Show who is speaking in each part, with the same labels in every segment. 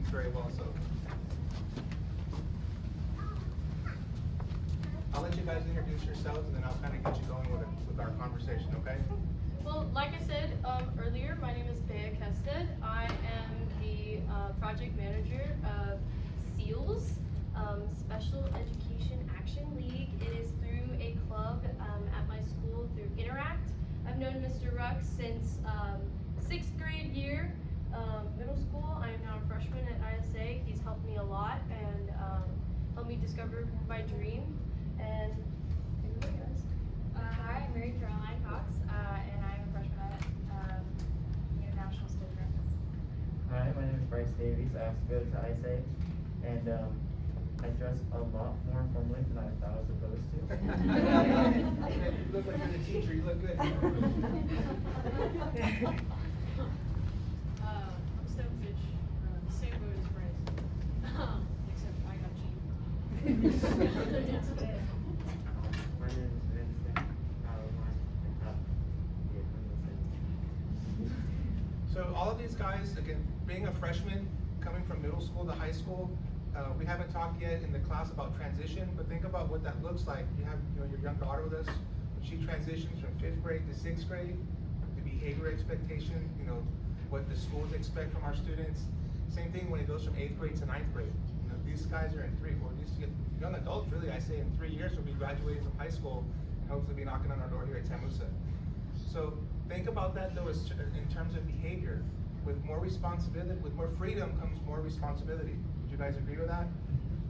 Speaker 1: students very well. So I'll let you guys introduce yourselves, and then I'll kind of get you going with our conversation, okay?
Speaker 2: Well, like I said earlier, my name is Bea Kested. I am the project manager of SEALS, Special Education Action League. It is through a club at my school through Interact. I've known Mr. Ruck since 6th grade year, middle school. I am now a freshman at ISA. He's helped me a lot and helped me discover my dream. And anybody else?
Speaker 3: Hi, I'm Mary Caroline Cox, and I'm a freshman at National School Campus.
Speaker 4: Hi, my name is Bryce Davies. I also go to ISA, and I dress a lot more formally than I thought I was supposed to.
Speaker 1: You look like you're the teacher. You look good.
Speaker 2: I'm Stonebridge, the same boat as Bryce, except I got cheap.
Speaker 4: My name is Vincent.
Speaker 1: So all of these guys, again, being a freshman, coming from middle school to high school, we haven't talked yet in the class about transition, but think about what that looks like. You have your young daughter with us. When she transitions from 5th grade to 6th grade, the behavior expectation, what the schools expect from our students. Same thing when it goes from 8th grade to 9th grade. These guys are in these young adults, really, I say in 3 years will be graduating from high school and hopefully be knocking on our door here at TAMUSA. So think about that though in terms of behavior. With more responsibility, with more freedom comes more responsibility. Would you guys agree with that?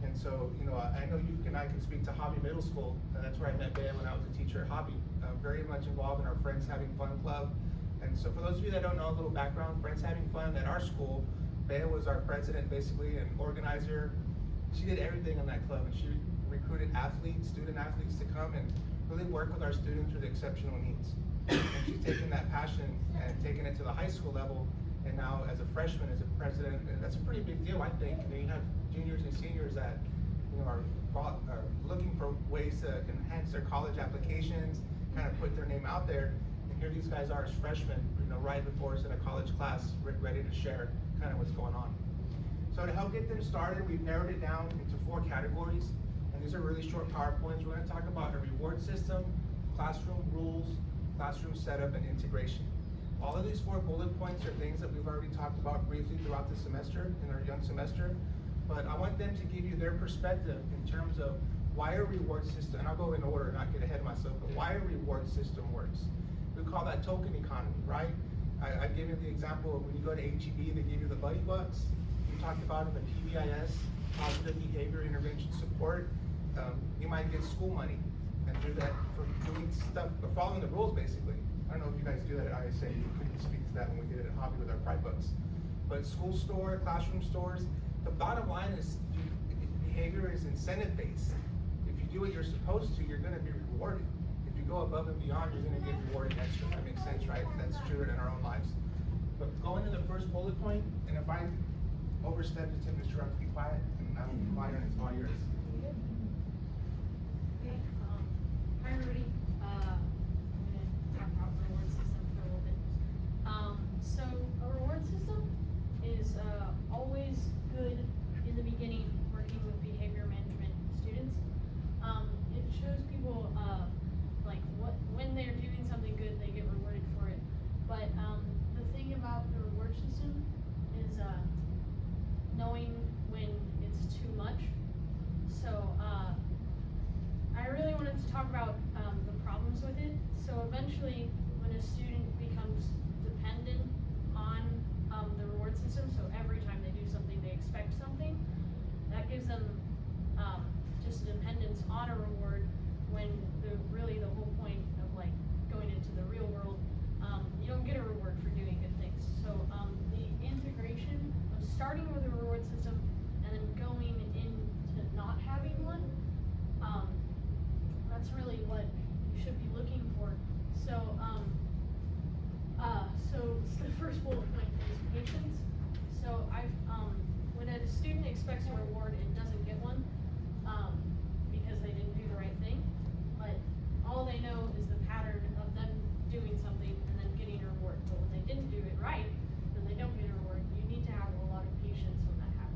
Speaker 1: And so, I know you and I can speak to Hobby Middle School, and that's where I met Bea when I was a teacher at Hobby. Very much involved in our Friends Having Fun Club. And so for those of you that don't know, a little background, Friends Having Fun at our school, Bea was our president basically, and organizer. She did everything in that club, and she recruited student athletes to come and really work with our students with exceptional needs. And she's taken that passion and taken it to the high school level, and now as a freshman, as a president, and that's a pretty big deal, I think. You have juniors and seniors that are looking for ways to enhance their college applications, kind of put their name out there, and here these guys are as freshmen, right before us in a college class, ready to share kind of what's going on. So to help get them started, we've narrowed it down into 4 categories, and these are really short PowerPoints. We're going to talk about a reward system, classroom rules, classroom setup, and integration. All of these 4 bullet points are things that we've already talked about briefly throughout the semester, in our young semester, but I want them to give you their perspective in terms of why a reward system, and I'll go in order, not get ahead of myself, but why a reward system works. We call that token economy, right? I gave you the example of when you go to HEB, they give you the buddy bucks. We talked about in the PBIS, positive behavior intervention support. You might get school money and do that for doing stuff, following the rules basically. I don't know if you guys do that at ISA. You couldn't speak to that when we did it at Hobby with our Pride Books. But school store, classroom stores, the bottom line is behavior is incentive based. If you do what you're supposed to, you're going to be rewarded. If you go above and beyond, you're going to get rewarded extra. That makes sense, right? That's true in our own lives. But going to the first bullet point, and if I overstep it to Mr. Ruck, be quiet, and I'll be quiet, and it's all yours.
Speaker 2: Okay, hi everybody. I'm going to talk about the reward system for a little bit. So a reward system is always good in the beginning working with behavior management students. It shows people when they're doing something good, they get rewarded for it. But the thing about the reward system is knowing when it's too much. So I really wanted to talk about the problems with it. So eventually, when a student becomes dependent on the reward system, so every time they do something, they expect something, that gives them just a dependence on a reward when really the whole point of going into the real world, you don't get a reward for doing good things. So the integration of starting with a reward system and then going into not having one, that's really what you should be looking for. So so the first bullet point is patience. So when a student expects a reward and doesn't get one, because they didn't do the right thing, but all they know is the pattern of them doing something and then getting a reward. But when they didn't do it right, then they don't get a reward. You need to have a lot of patience when that happens.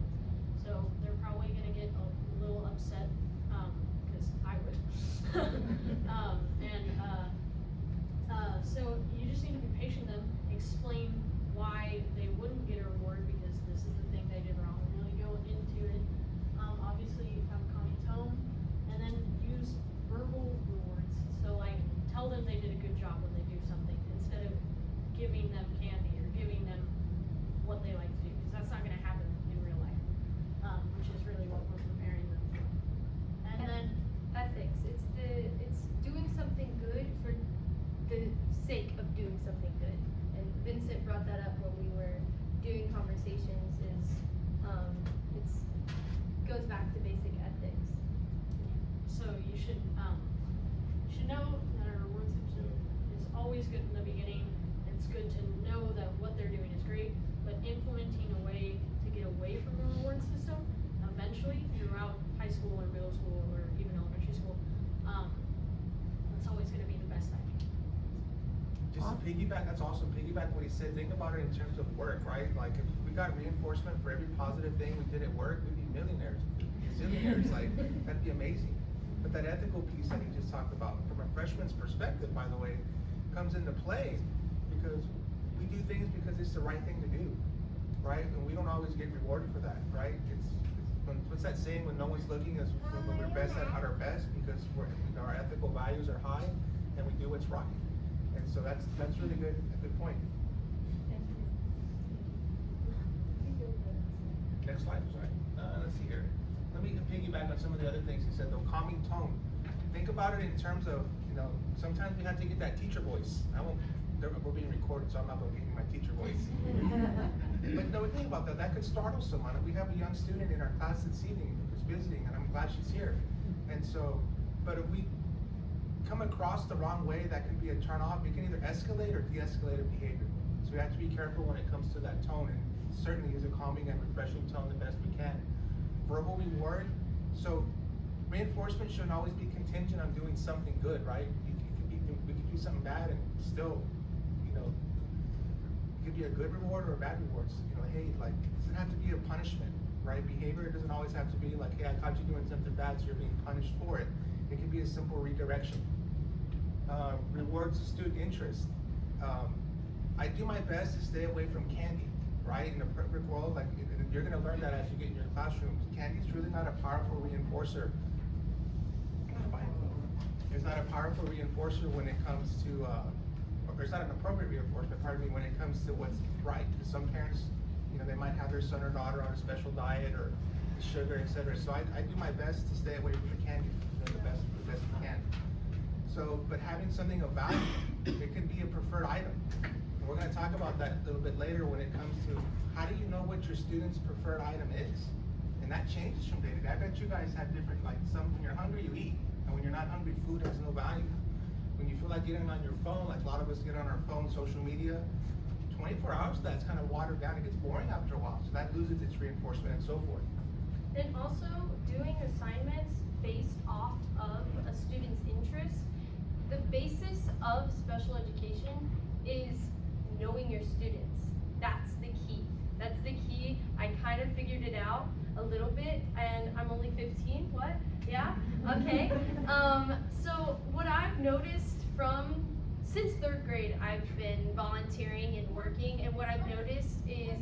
Speaker 2: should know that our reward system is always good in the beginning. It's good to know that what they're doing is great, but implementing a way to get away from the reward system eventually throughout high school or middle school or even elementary school, that's always gonna be the best idea.
Speaker 1: Just to piggyback, that's awesome, piggyback what he said, think about it in terms of work, right? Like, if we got reinforcement for every positive thing we did at work, we'd be millionaires, zillionaires, like, that'd be amazing. But that ethical piece that he just talked about, from a freshman's perspective, by the way, comes into play, because we do things because it's the right thing to do, right? And we don't always get rewarded for that, right? What's that saying, when no one's looking, is when we're best at our best, because our ethical values are high, and we do what's right. And so that's really good, a good point. Next slide, sorry. Let's see here. Let me piggyback on some of the other things he said, though. Calming tone. Think about it in terms of, sometimes we have to get that teacher voice. We're being recorded, so I'm not going to give you my teacher voice. But no, think about that. That could startle someone. We have a young student in our class this evening who's visiting, and I'm glad she's here. And so, but if we come across the wrong way, that can be a turn off. It can either escalate or de-escalate a behavior. So we have to be careful when it comes to that tone, and certainly use a calming and refreshing tone the best we can. Verbal reward. So reinforcement shouldn't always be contingent on doing something good, right? We could do something bad and still, it could be a good reward or a bad reward. Hey, like, it doesn't have to be a punishment, right? Behavior doesn't always have to be like, hey, I caught you doing something bad, so you're being punished for it. It can be a simple redirection. Rewards student interest. I do my best to stay away from candy, right? In a perfect world, like, you're gonna learn that as you get in your classrooms. Candy's really not a powerful reinforcer. It's not a powerful reinforcer when it comes to, or it's not an appropriate reinforcement, pardon me, when it comes to what's right. Because some parents, they might have their son or daughter on a special diet or sugar, etc. So I do my best to stay away from the candy, the best we can. So, but having something of value, it can be a preferred item. And we're going to talk about that a little bit later when it comes to how do you know what your student's preferred item is? And that changes from day to day. I bet you guys have different, like, when you're hungry, you eat. And when you're not hungry, food has no value. When you feel like getting on your phone, like a lot of us get on our phone, social media, 24 hours of that's kind of watered down. It gets boring after a while. So that loses its reinforcement and so forth.
Speaker 5: And also doing assignments based off of a student's interests. The basis of special education is knowing your students. That's the key. That's the key. I kind of figured it out a little bit, and I'm only 15, what? Yeah, okay. So what I've noticed since 3rd grade, I've been volunteering and working, and what I've noticed is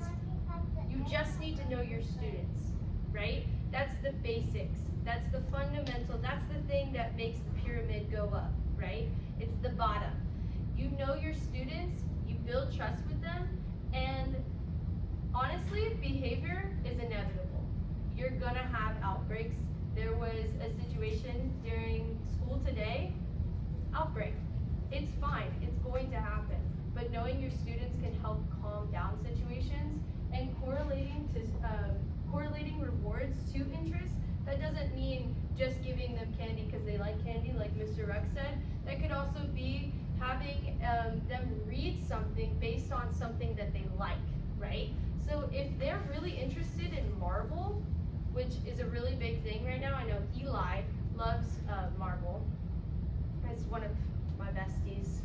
Speaker 5: you just need to know your students, right? That's the basics. That's the fundamental. That's the thing that makes the pyramid go up, right? It's the bottom. You know your students, you build trust with them, and honestly, behavior is inevitable. You're gonna have outbreaks. There was a situation during school today, outbreak. It's fine, it's going to happen. But knowing your students can help calm down situations, and correlating rewards to interests. That doesn't mean just giving them candy because they like candy, like Mr. Ruck said. That could also be having them read something based on something that they like, right? So if they're really interested in Marvel, which is a really big thing right now, I know Eli loves Marvel. It's one of my besties,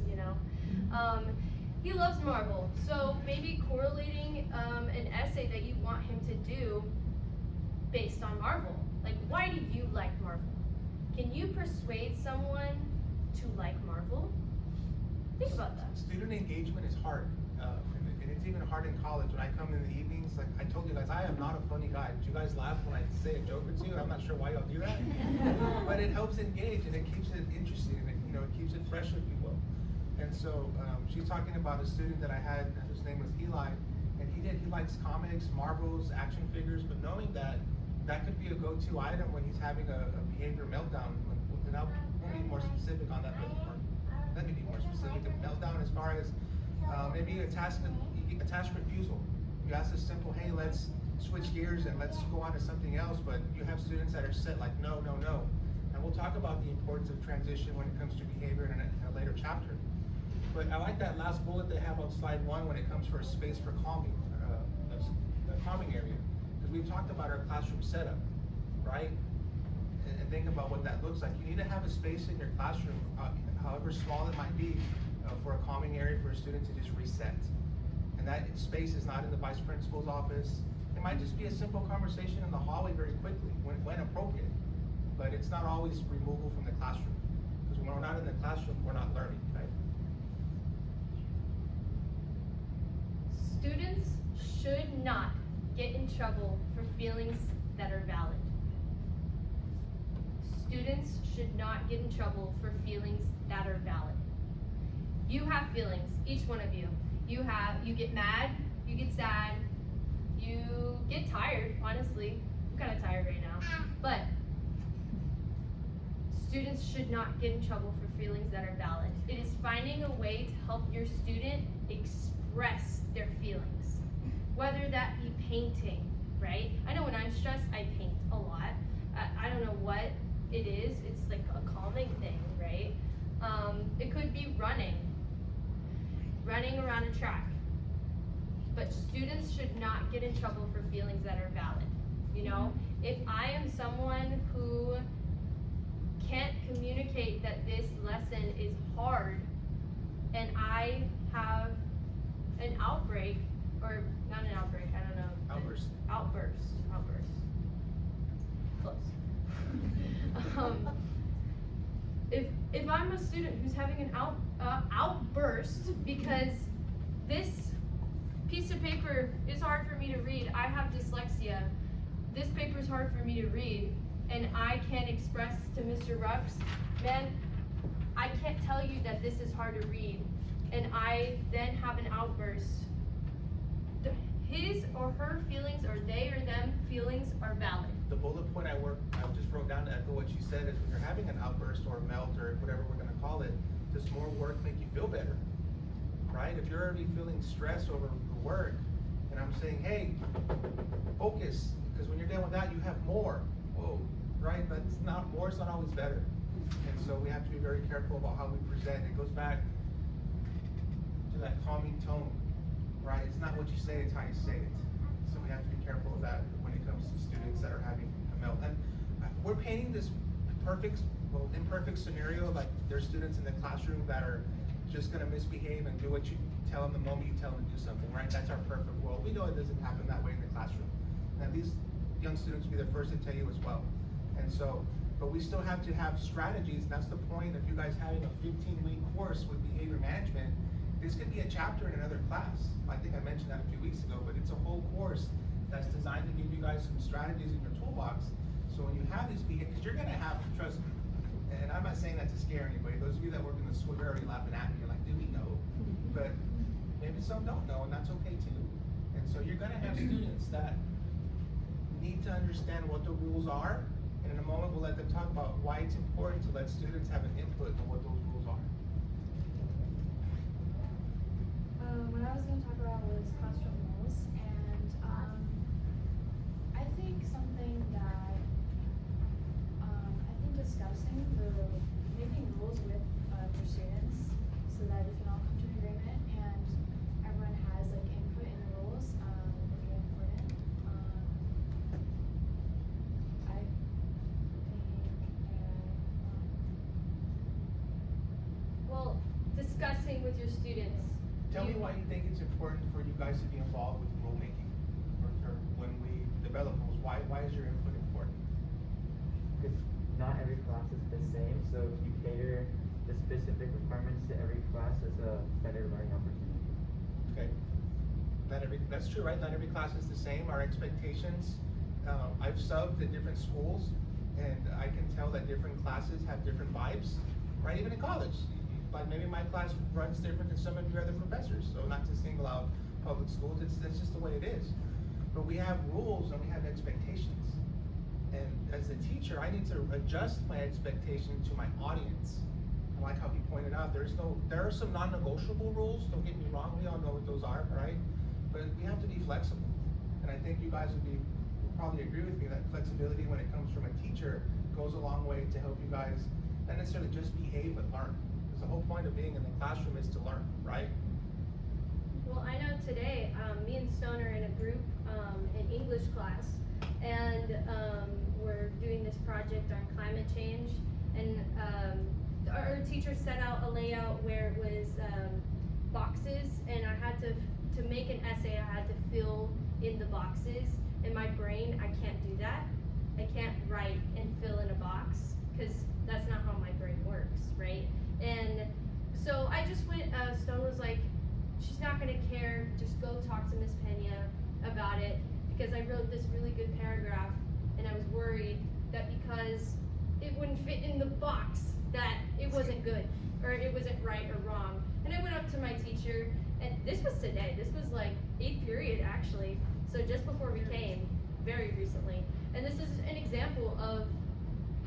Speaker 5: he loves Marvel. So maybe correlating an essay that you want him to do based on Marvel. Like, why do you like Marvel? Can you persuade someone to like Marvel? Think about that.
Speaker 1: Student engagement is hard, and it's even hard in college. When I come in the evenings, like I told you guys, I am not a funny guy. Did you guys laugh when I say a joke or two? I'm not sure why y'all do that, but it helps engage and it keeps it interesting and it keeps it fresh, if you will. And so she's talking about a student that I had, his name was Eli, and he likes comics, Marvels, action figures, but knowing that could be a go-to item when he's having a behavior meltdown. And I'll be more specific on that, but let me be more specific. A meltdown as far as maybe a task refusal. You ask a simple, hey, let's switch gears and let's go on to something else, but you have students that are set like, no, no, no. And we'll talk about the importance of transition when it comes to behavior in a later chapter. But I like that last bullet they have on slide 1 when it comes for a space for calming, a calming area. Because we've talked about our classroom setup, right? And think about what that looks like. You need to have a space in your classroom, however small it might be, for a calming area for a student to just reset. And that space is not in the vice principal's office. It might just be a simple conversation in the hallway very quickly, when appropriate. But it's not always removal from the classroom. Because when we're not in the classroom, we're not learning, right?
Speaker 5: Students should not get in trouble for feelings that are valid. Students should not get in trouble for feelings that are valid. You have feelings, each one of you. You get mad, you get sad, you get tired, honestly. I'm kind of tired right now. But students should not get in trouble for feelings that are valid. It is finding a way to help your student express their feelings. Whether that be painting, right? I know when I'm stressed, I paint a lot. I don't know what it is. It's like a calming thing, right? It could be running around a track. But students should not get in trouble for feelings that are valid. You know, if I am someone who can't communicate that this lesson is hard and I have an outbreak, or not an outbreak, I don't know. Outburst. Close. If I'm a student who's having an outburst because this piece of paper is hard for me to read, I have dyslexia, this paper is hard for me to read, and I can't express to Mr. Rux, man, I can't tell you that this is hard to read, and I then have an outburst. His or her feelings, or they or them feelings, are valid.
Speaker 1: The bullet point I just wrote down to echo what you said is when you're having an outburst or a melt or whatever we're gonna call it, does more work make you feel better? Right? If you're already feeling stress over the work, and I'm saying, hey, focus, because when you're done with that, you have more. Whoa, right? That's not, more is not always better. And so we have to be very careful about how we present. It goes back to that calming tone, right? It's not what you say, it's how you say it. So we have to be careful of that when it comes to students that are having a melt. And we're painting this imperfect scenario, like there's students in the classroom that are just gonna misbehave and do what you tell them the moment you tell them to do something, right? That's our perfect world. We know it doesn't happen that way in the classroom. Now these young students will be the first to tell you as well. And so, but we still have to have strategies, and that's the point of you guys having a 15-week course with behavior management. This could be a chapter in another class. I think I mentioned that a few weeks ago, but it's a whole course that's designed to give you guys some strategies in your toolbox. So when you have these behaviors, because you're gonna have, trust me, and I'm not saying that to scare anybody. Those of you that work in the school, you're already laughing at me. You're like, do we know? But maybe some don't know, and that's okay too. And so you're gonna have students that need to understand what the rules are, and in a moment we'll let them talk about why it's important to let students have an input on what those rules are.
Speaker 3: What I was going to talk about was classroom rules, and I think something that I think discussing making rules with your students so that we can all come to an agreement and everyone has like input in the rules is really important. I think
Speaker 5: Well, discussing with your students.
Speaker 1: Tell me why you think it's important for you guys to be involved with rulemaking, or when we develop rules. Why is your input important?
Speaker 4: Because not every class is the same, so if you cater the specific requirements to every class, it's a better learning opportunity.
Speaker 1: Okay. That's true, right? Not every class is the same. Our expectations, I've subbed at different schools, and I can tell that different classes have different vibes, right? Even in college. Like maybe my class runs different than some of your other professors, so not to single out public schools, that's just the way it is. But we have rules and we have expectations. And as a teacher, I need to adjust my expectation to my audience. And like how he pointed out, there are some non-negotiable rules, don't get me wrong, we all know what those are, right? But we have to be flexible. And I think you guys will probably agree with me that flexibility when it comes from a teacher goes a long way to help you guys, not necessarily just behave, but learn. Because the whole point of being in the classroom is to learn, right?
Speaker 5: Well, I know today, me and Stone are in a group, in English class, and, we're doing this project on climate change, and, our teacher set out a layout where it was, boxes, and I had to make an essay, I had to fill in the boxes. In my brain, I can't do that. I can't write and fill in a box, cause that's not how my brain works, right? And so I just went, Stone was like, she's not gonna care, just go talk to Miss Pena about it, because I wrote this really good paragraph, and I was worried that because it wouldn't fit in the box, that it wasn't good, or it wasn't right or wrong. And I went up to my teacher, and this was today, this was like 8th period actually, so just before we came, very recently. And this is an example of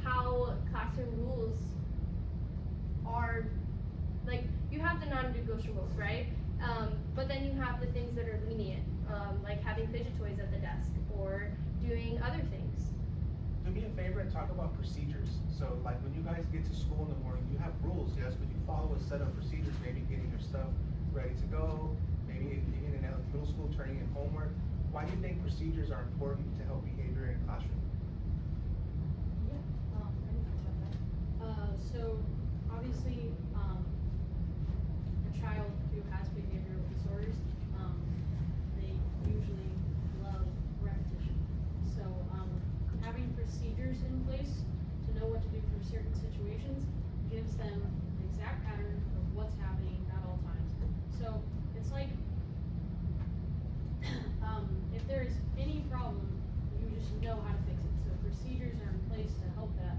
Speaker 5: how classroom rules are, like, you have the non-negotiables, right? But then you have the things that are lenient, like having fidget toys at the desk, or doing other things.
Speaker 1: Do me a favor and talk about procedures. So like when you guys get to school in the morning, you have rules, yes, but you follow a set of procedures, maybe getting your stuff ready to go, maybe even in middle school, turning in homework. Why do you think procedures are important to help behavior in a classroom?
Speaker 2: Yeah, I can talk about that. So obviously, a child who has behavioral disorders, they usually love repetition. So, having procedures in place to know what to do for certain situations gives them the exact pattern of what's happening at all times. So, it's like, if there's any problem, you just know how to fix it. So procedures are in place to help that.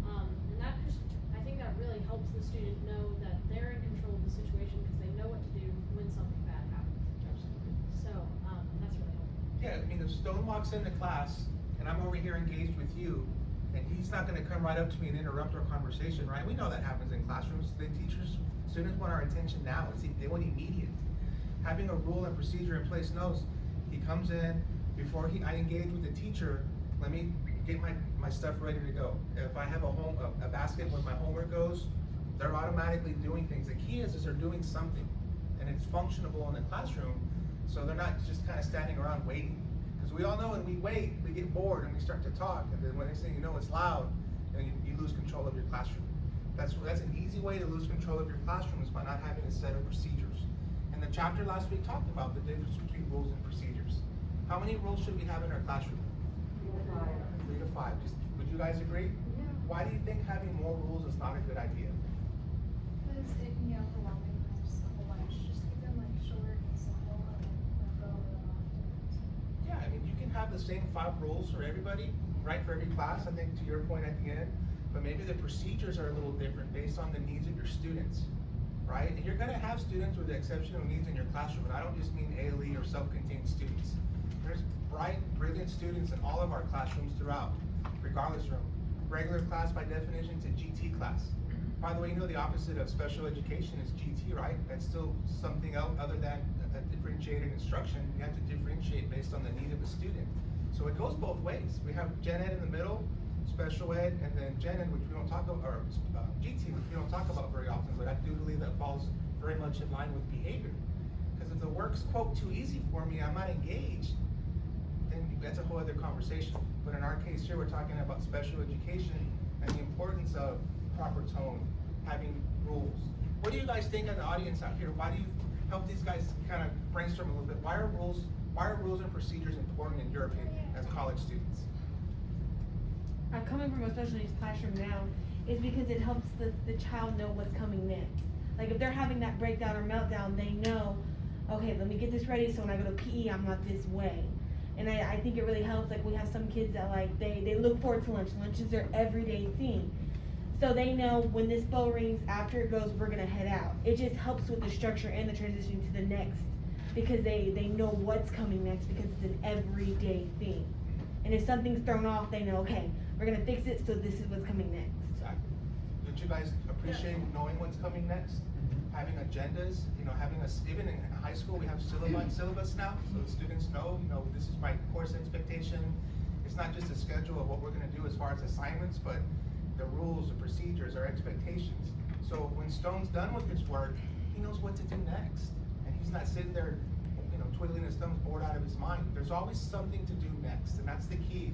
Speaker 2: And that just, I think that really helps the student know that they're in control of the situation because they know what to do when something bad happens.
Speaker 1: Absolutely.
Speaker 2: So, that's really helpful.
Speaker 1: Yeah, I mean, if Stone walks into class and I'm over here engaged with you, and he's not gonna come right up to me and interrupt our conversation, right? We know that happens in classrooms. The teachers, students want our attention now. They want immediate. Having a rule and procedure in place knows he comes in, before I engage with the teacher, let me get my stuff ready to go. If I have a basket where my homework goes, they're automatically doing things. The key is they're doing something, and it's functionable in the classroom, so they're not just kind of standing around waiting. Because we all know when we wait, we get bored and we start to talk, and then when next thing you know, it's loud, and you lose control of your classroom. That's an easy way to lose control of your classroom, is by not having a set of procedures. And the chapter last week talked about the difference between rules and procedures. How many rules should we have in our classroom? 3 to 5. Would you guys agree?
Speaker 3: Yeah.
Speaker 1: Why do you think having more rules is not a good idea?
Speaker 3: Because it can get overwhelming, there's a whole bunch, just keep them like short and simple, and then go over them often.
Speaker 1: Yeah, I mean, you can have the same 5 rules for everybody, right, for every class, I think, to your point at the end, but maybe the procedures are a little different based on the needs of your students, right? And you're gonna have students with exceptional needs in your classroom, and I don't just mean ALE or self-contained students. There's bright, brilliant students in all of our classrooms throughout, regardless from regular class by definition to GT class. By the way, you know the opposite of special education is GT, right? That's still something else other than a differentiated instruction. You have to differentiate based on the need of the student. So it goes both ways. We have gen ed in the middle, special ed, and then gen ed, which we don't talk about, or GT, which we don't talk about very often, but I do believe that falls very much in line with behavior. Because if the work's, quote, too easy for me, I'm not engaged, then that's a whole other conversation. But in our case here, we're talking about special education and the importance of proper tone, having rules. What do you guys think of the audience out here? Why do you help these guys kind of brainstorm a little bit? Why are rules and procedures important in your opinion as college students?
Speaker 6: I'm coming from a special needs classroom now, is because it helps the child know what's coming next. Like if they're having that breakdown or meltdown, they know, okay, let me get this ready so when I go to PE, I'm not this way. And I think it really helps. Like we have some kids that like, they look forward to lunch. Lunch is their everyday thing. So they know when this bell rings, after it goes, we're gonna head out. It just helps with the structure and the transition to the next, because they know what's coming next because it's an everyday thing. And if something's thrown off, they know, okay, we're gonna fix it, so this is what's coming next.
Speaker 1: Exactly. Don't you guys appreciate knowing what's coming next? Having agendas, having even in high school, we have syllabus now, so the students know, this is my course expectation. It's not just a schedule of what we're gonna do as far as assignments, but the rules, the procedures, our expectations. So when Stone's done with his work, he knows what to do next. And he's not sitting there, you know, twiddling his thumbs, bored out of his mind. There's always something to do next, and that's the key.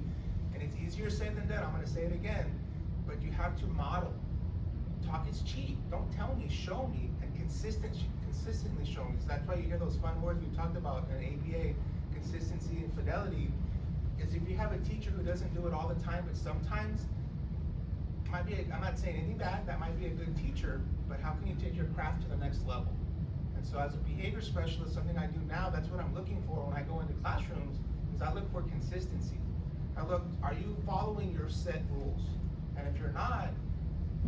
Speaker 1: And it's easier said than done, I'm gonna say it again, but you have to model. Talk is cheap, don't tell me, show me, and consistently show me. So that's why you hear those fun words we talked about in ABA, consistency and fidelity, is if you have a teacher who doesn't do it all the time, but sometimes, I'm not saying anything bad, that might be a good teacher, but how can you take your craft to the next level? And so as a behavior specialist, something I do now, that's what I'm looking for when I go into classrooms, is I look for consistency. I look, are you following your set rules? And if you're not,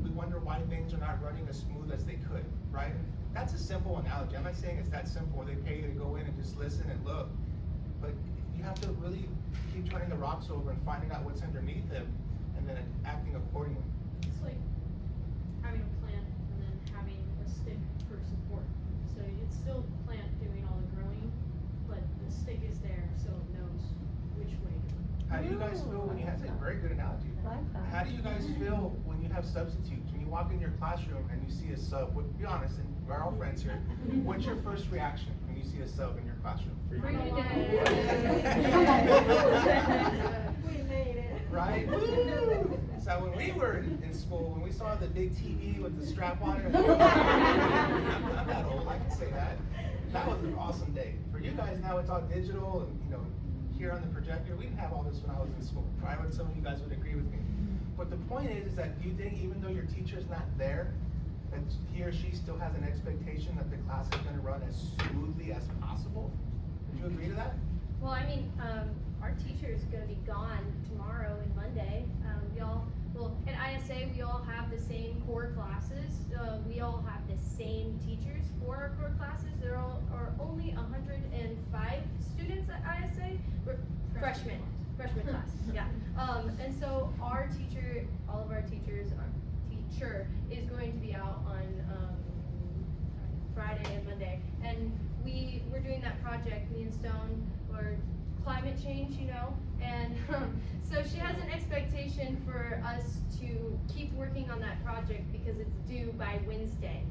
Speaker 1: we wonder why things are not running as smooth as they could, right? That's a simple analogy. I'm not saying it's that simple, they pay you to go in and just listen and look. But you have to really keep turning the rocks over and finding out what's underneath them, and then acting accordingly.
Speaker 2: It's like having a plant and then having a stick for support. So it's still the plant doing all the growing, but the stick is there so it knows which way to go.
Speaker 1: How do you guys feel when you have, that's a very good analogy. How do you guys feel when you have substitutes? When you walk in your classroom and you see a sub, be honest, and we're all friends here, what's your first reaction when you see a sub in your classroom?
Speaker 5: Free
Speaker 2: We made it.
Speaker 1: Right? Woo! So when we were in school, when we saw the big TV with the strap on it, I'm not old, I can say that. That was an awesome day. For you guys now, it's all digital and, you know, here on the projector. We didn't have all this when I was in school. Probably what some of you guys would agree with me. But the point is that do you think even though your teacher's not there, that he or she still has an expectation that the class is gonna run as smoothly as possible? Would you agree to that?
Speaker 5: Well, I mean, our teacher is gonna be gone tomorrow and Monday. In ISA, we all have the same core classes. We all have the same teachers for our core classes. There are only 105 students at ISA. Freshman class, yeah. And so our teacher, all of our teachers, our teacher is going to be out on Friday and Monday. And we're doing that project, me and Stone, or climate change, you know, and so she has an expectation for us to keep working on that project because it's due by Wednesday,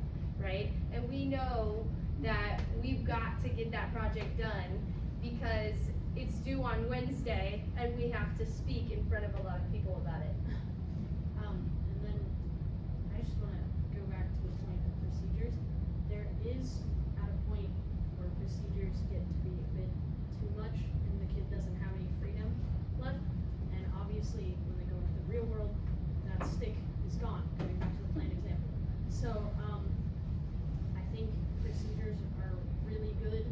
Speaker 5: right? And we know that we've got to get that project done because it's due on Wednesday and we have to speak in front of a lot of people about it.
Speaker 2: And then I just wanna go back to the point of procedures. There is at a point where procedures get to be a bit too much and the kid doesn't have any freedom left. And obviously, when they go into the real world, that stick is gone, going back to the plant example. So, I think procedures are really good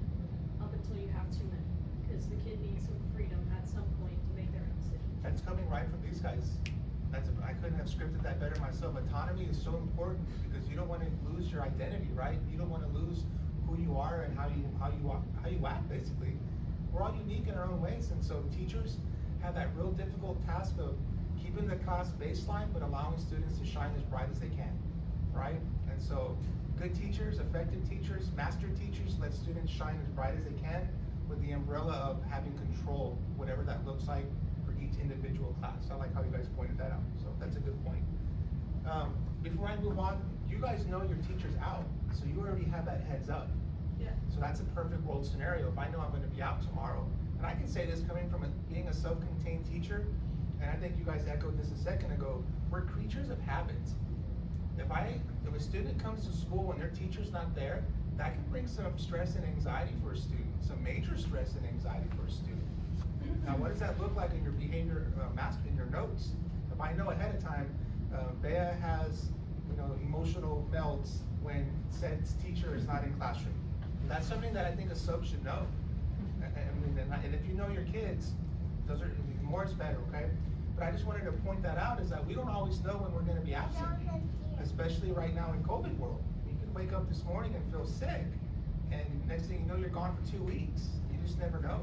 Speaker 2: up until you have too many. Cause the kid needs some freedom at some point to make their own decisions.
Speaker 1: That's coming right from these guys. I couldn't have scripted that better myself. Autonomy is so important because you don't want to lose your identity, right? You don't want to lose who you are and how you act, basically. We're all unique in our own ways, and so teachers have that real difficult task of keeping the class baseline, but allowing students to shine as bright as they can, right? And so good teachers, effective teachers, master teachers let students shine as bright as they can with the umbrella of having control, whatever that looks like for each individual class. I like how you guys pointed that out, so that's a good point. Before I move on, you guys know your teacher's out, so you already have that heads up.
Speaker 2: Yeah.
Speaker 1: So that's a perfect world scenario. If I know I'm gonna be out tomorrow, and I can say this coming from being a self-contained teacher, and I think you guys echoed this a second ago, we're creatures of habits. If a student comes to school and their teacher's not there, that can bring some stress and anxiety for a student, some major stress and anxiety for a student. Now, what does that look like in your behavior master, in your notes? If I know ahead of time, Bea has, emotional melts when said teacher is not in classroom. That's something that I think a sub should know. And if you know your kids, the more is better, okay? But I just wanted to point that out, is that we don't always know when we're gonna be absent, especially right now in COVID world. You could wake up this morning and feel sick, and next thing you know, you're gone for 2 weeks. You just never know.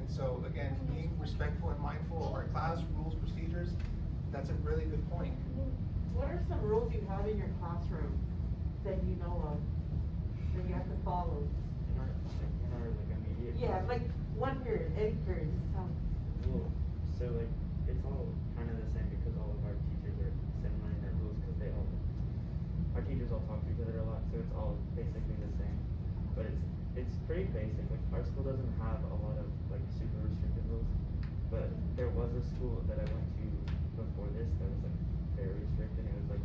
Speaker 1: And so, again, being respectful and mindful of our class, rules, procedures, that's a really good point.
Speaker 7: What are some rules you have in your classroom that you know of, that you have to follow?
Speaker 4: In our like immediate.
Speaker 7: Yeah, like one period, any period, just tell me.
Speaker 4: Cool. So like school doesn't have a lot of like super restricted rules, but there was a school that I went to before this that was like very strict, and it was like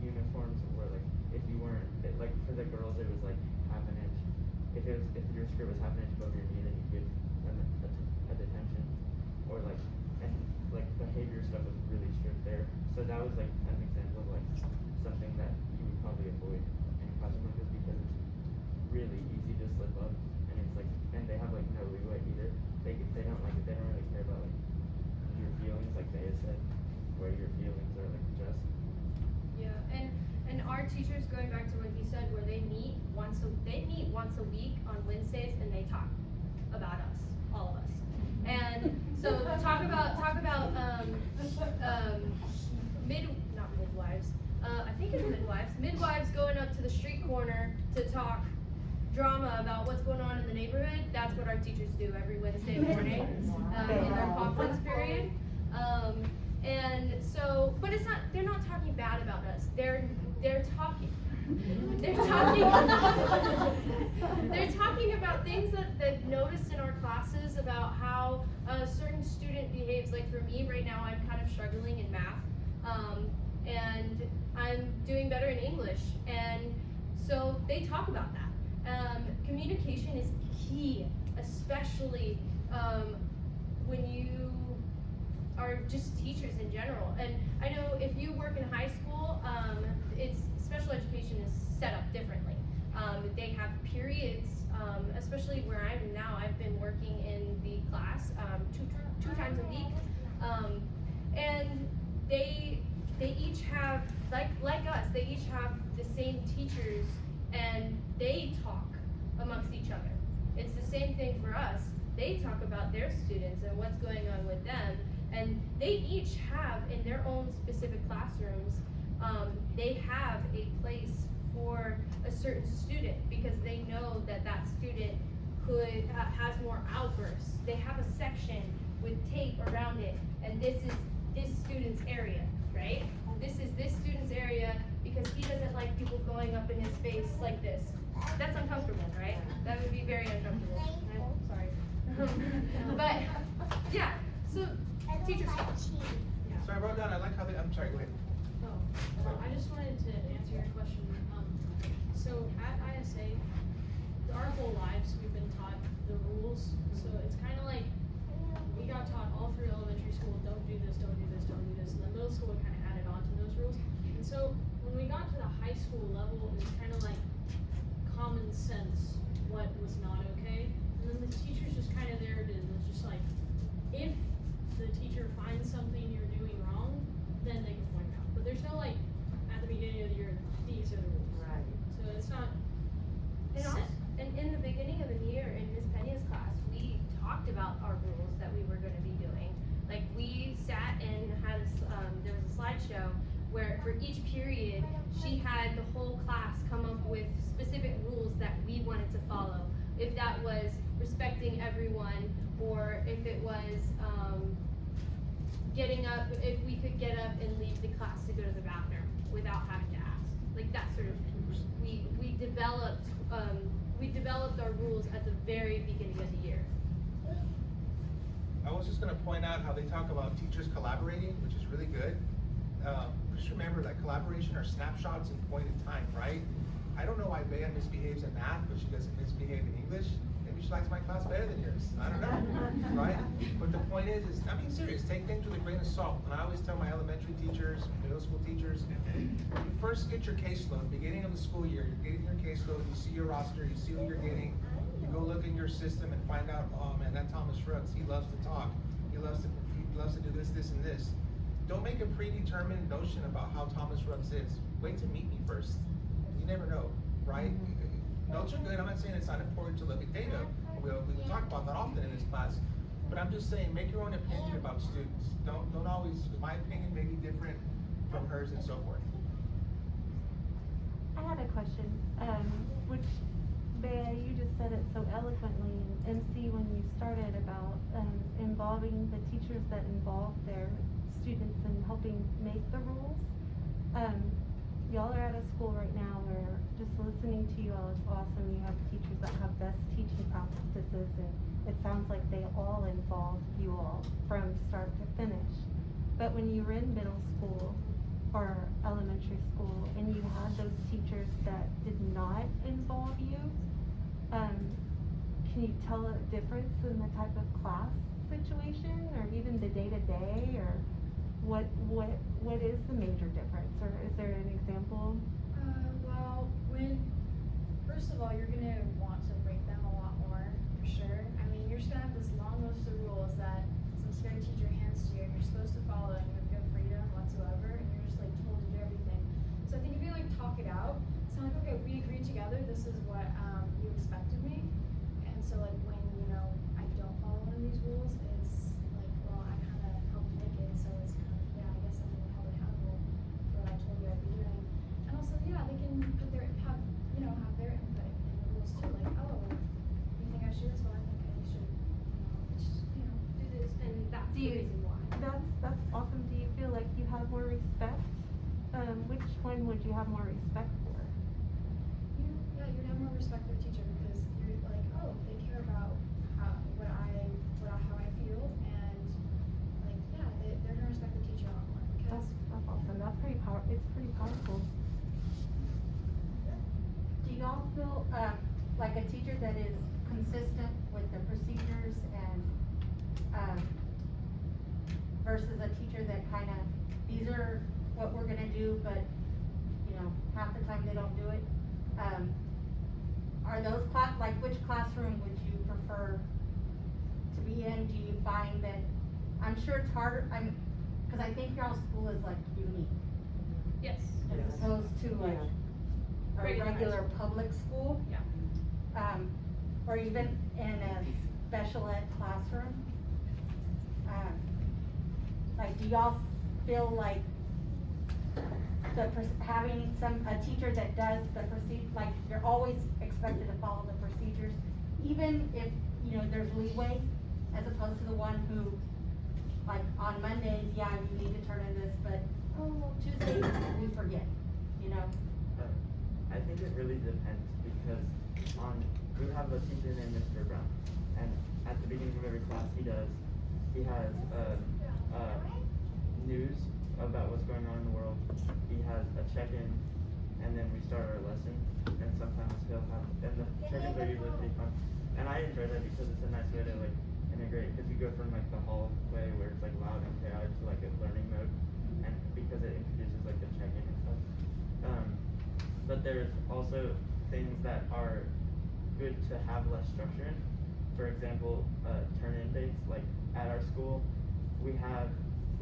Speaker 4: uniforms were like if you weren't like for the girls it was like half an inch. If your skirt was half an inch above your knee, then you get a detention, or like and like behavior stuff was really strict there. So that was like an example of like something that you would probably avoid in classroom like this because it's really easy to slip up, and it's like and they have like no leeway either. They don't like they don't really care about like your feelings like they said, where your feelings are like just.
Speaker 5: Yeah, and our teachers, going back to what he said, where they meet once a week on Wednesdays and they talk about us, all of us. And so talk about not midwives. I think it's midwives. Midwives going up to the street corner to talk drama about what's going on in the neighborhood. That's what our teachers do every Wednesday morning in their conference period. And so, but it's not. They're not talking bad about us. They're talking. They're talking about things that they've noticed in our classes about how a certain student behaves. Like for me right now, I'm kind of struggling in math, and I'm doing better in English, and so they talk about that. Communication is key, especially when you are just teachers in general. And I know if you work in high school, it's special education is set up differently. They have periods, especially where I'm now. I've been working in the class two times a week, and they each have like us. They each have the same teachers, and they talk amongst each other. It's the same thing for us. They talk about their students and what's going on with them. And they each have, in their own specific classrooms, they have a place for a certain student because they know that that student has more outbursts. They have a section with tape around it, and this is this student's area, right? This is this student's area because he doesn't like people going up in his face like this. That's uncomfortable, right? That would be very uncomfortable. I'm sorry. But, yeah, so teachers talk.
Speaker 2: Yeah.
Speaker 1: So I wrote down, I like how they, I'm sorry, go ahead.
Speaker 2: Oh, I just wanted to answer your question. So at ISA, our whole lives we've been taught the rules. So it's kind of like we got taught all through elementary school, don't do this, don't do this, don't do this. And then middle school kind of added on to those rules. And so when we got to the high school level, it was kind of like common sense what was not okay. And then the teachers just kind of there to just like, if the teacher finds something you're doing wrong, then they can point it out. But there's no like, at the beginning of the year, these are the rules.
Speaker 7: Right.
Speaker 2: So it's not
Speaker 5: And in the beginning of the year, in Miss Penya's class, we talked about our rules that we were gonna be doing. Like we sat and had, there was a slideshow where for each period, she had the whole class come up with specific rules that we wanted to follow. If that was respecting everyone, or if it was getting up, if we could get up and leave the class to go to the bathroom without having to ask, like that sort of thing. We developed our rules at the very beginning of the year.
Speaker 1: I was just gonna point out how they talk about teachers collaborating, which is really good. Just remember that collaboration are snapshots in point in time, right? I don't know why Bea misbehaves in math, but she doesn't misbehave in English. Maybe she likes my class better than yours. I don't know, right? But the point is I'm being serious. Take things with a grain of salt. And I always tell my elementary teachers, middle school teachers, you first get your caseload. Beginning of the school year, you're getting your caseload. You see your roster. You see what you're getting. You go look in your system and find out, oh man, that Thomas Ruggs, he loves to talk. He loves to do this, this, and this. Don't make a predetermined notion about how Thomas Ruggs is. Wait to meet me first. You never know, right? Notes are good. I'm not saying it's not important to look at data. We talk about that often in this class. But I'm just saying, make your own opinion about students. Don't always, my opinion may be different from hers and so forth.
Speaker 8: I had a question, which, Bea, you just said it so eloquently in MC when you started about involving the teachers that involve their students in helping make the rules. y'all are at a school right now where just listening to you all is awesome. You have teachers that have best teaching practices, and it sounds like they all involve you all from start to finish. But when you were in middle school or elementary school and you had those teachers that did not involve you, can you tell a difference in the type of class situation or even the day-to-day, or what is the major difference, or is there an example?
Speaker 3: Well, first of all, you're gonna want to break them a lot more, for sure. I mean, you're just gonna have this long list of rules that some scary teacher hands to you, and you're supposed to follow, and you have no freedom whatsoever, and you're just like told to do everything. So I think if you like talk it out, it's not like, okay, we agreed together, this is what you expect of me. And so like when, I don't follow one of these rules, it's like, well, I kinda helped make it, so it's kind of, yeah, I guess I'm gonna hold accountable for what I told you I'd be doing. And also, yeah, they can have their input in the rules too, like, oh, you think I should do this? Well, I think I should,
Speaker 5: Do this, and that's
Speaker 8: Do
Speaker 5: the
Speaker 8: you-
Speaker 5: reason why.
Speaker 8: That's awesome. Do you feel like you have more respect? Which one would you have more respect for?
Speaker 3: you'd have more respect for the teacher because you're like, oh, they care about how I feel, and like, yeah, they're gonna respect the teacher a lot more because
Speaker 8: That's awesome. That's it's pretty powerful.
Speaker 9: Do y'all feel, like a teacher that is consistent with the procedures and, versus a teacher that kinda, these are what we're gonna do, but, half the time they don't do it? Are those which classroom would you prefer to be in? Do you find that, I'm sure it's harder, cause I think y'all's school is like unique,
Speaker 5: Yes.
Speaker 9: as opposed to like a
Speaker 5: Regular high
Speaker 9: regular
Speaker 5: school.
Speaker 9: public school.
Speaker 5: Yeah.
Speaker 9: Or even in a special ed classroom. Like, do y'all feel like having a teacher that does the like, you're always expected to follow the procedures, even if, there's leeway, as opposed to the one who, like, on Mondays, yeah, you need to turn in this, but, oh, Tuesday, we forget,
Speaker 4: I think it really depends, because we have a teacher named Mr. Brown, and at the beginning of every class he has news about what's going on in the world. He has a check-in, and then we start our lesson, and sometimes he'll have, and the check-ins are usually pretty fun, and I enjoy that because it's a nice way to like integrate, because you go from like the hallway where it's like loud and chaotic to like a learning mode, and because it introduces like the check-in and stuff. But there's also things that are good to have less structure in. For example, turn-in dates. Like at our school, we have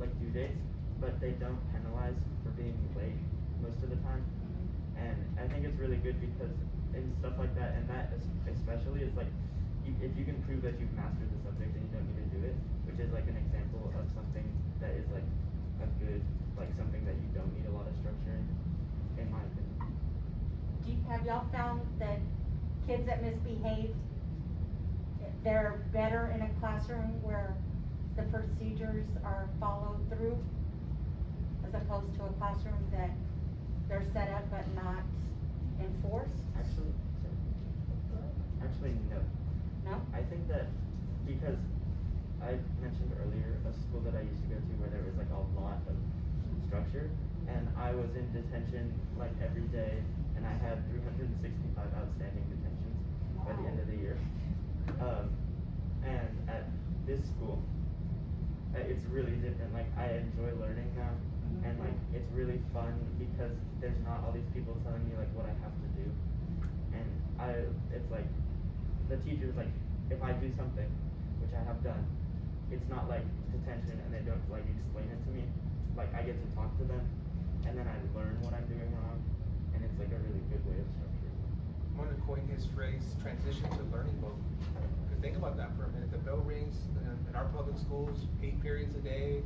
Speaker 4: like due dates, but they don't penalize for being late most of the time. And I think it's really good because in stuff like that, and that especially is like, if you can prove that you've mastered the subject and you don't need to do it, which is like an example of something that is like a good, like something that you don't need a lot of structure in my opinion.
Speaker 9: Have y'all found that kids that misbehave, they're better in a classroom where the procedures are followed through, as opposed to a classroom that they're set up but not enforced?
Speaker 4: Actually, no.
Speaker 9: No?
Speaker 4: I think that because I mentioned earlier a school that I used to go to where there was like a lot of structure, and I was in detention like every day, and I had 365 outstanding detentions by the end of the year. And at this school, it's really different. Like I enjoy learning now, and like it's really fun because there's not all these people telling me like what I have to do, and it's like the teacher's like, if I do something, which I have done, it's not like detention and they don't like explain it to me. Like I get to talk to them, and then I learn what I'm doing wrong, and it's like a really good way of structuring.
Speaker 1: I'm gonna coin his phrase, transition to learning mode. Cause think about that for a minute. The bell rings in our public schools, 8 periods a day,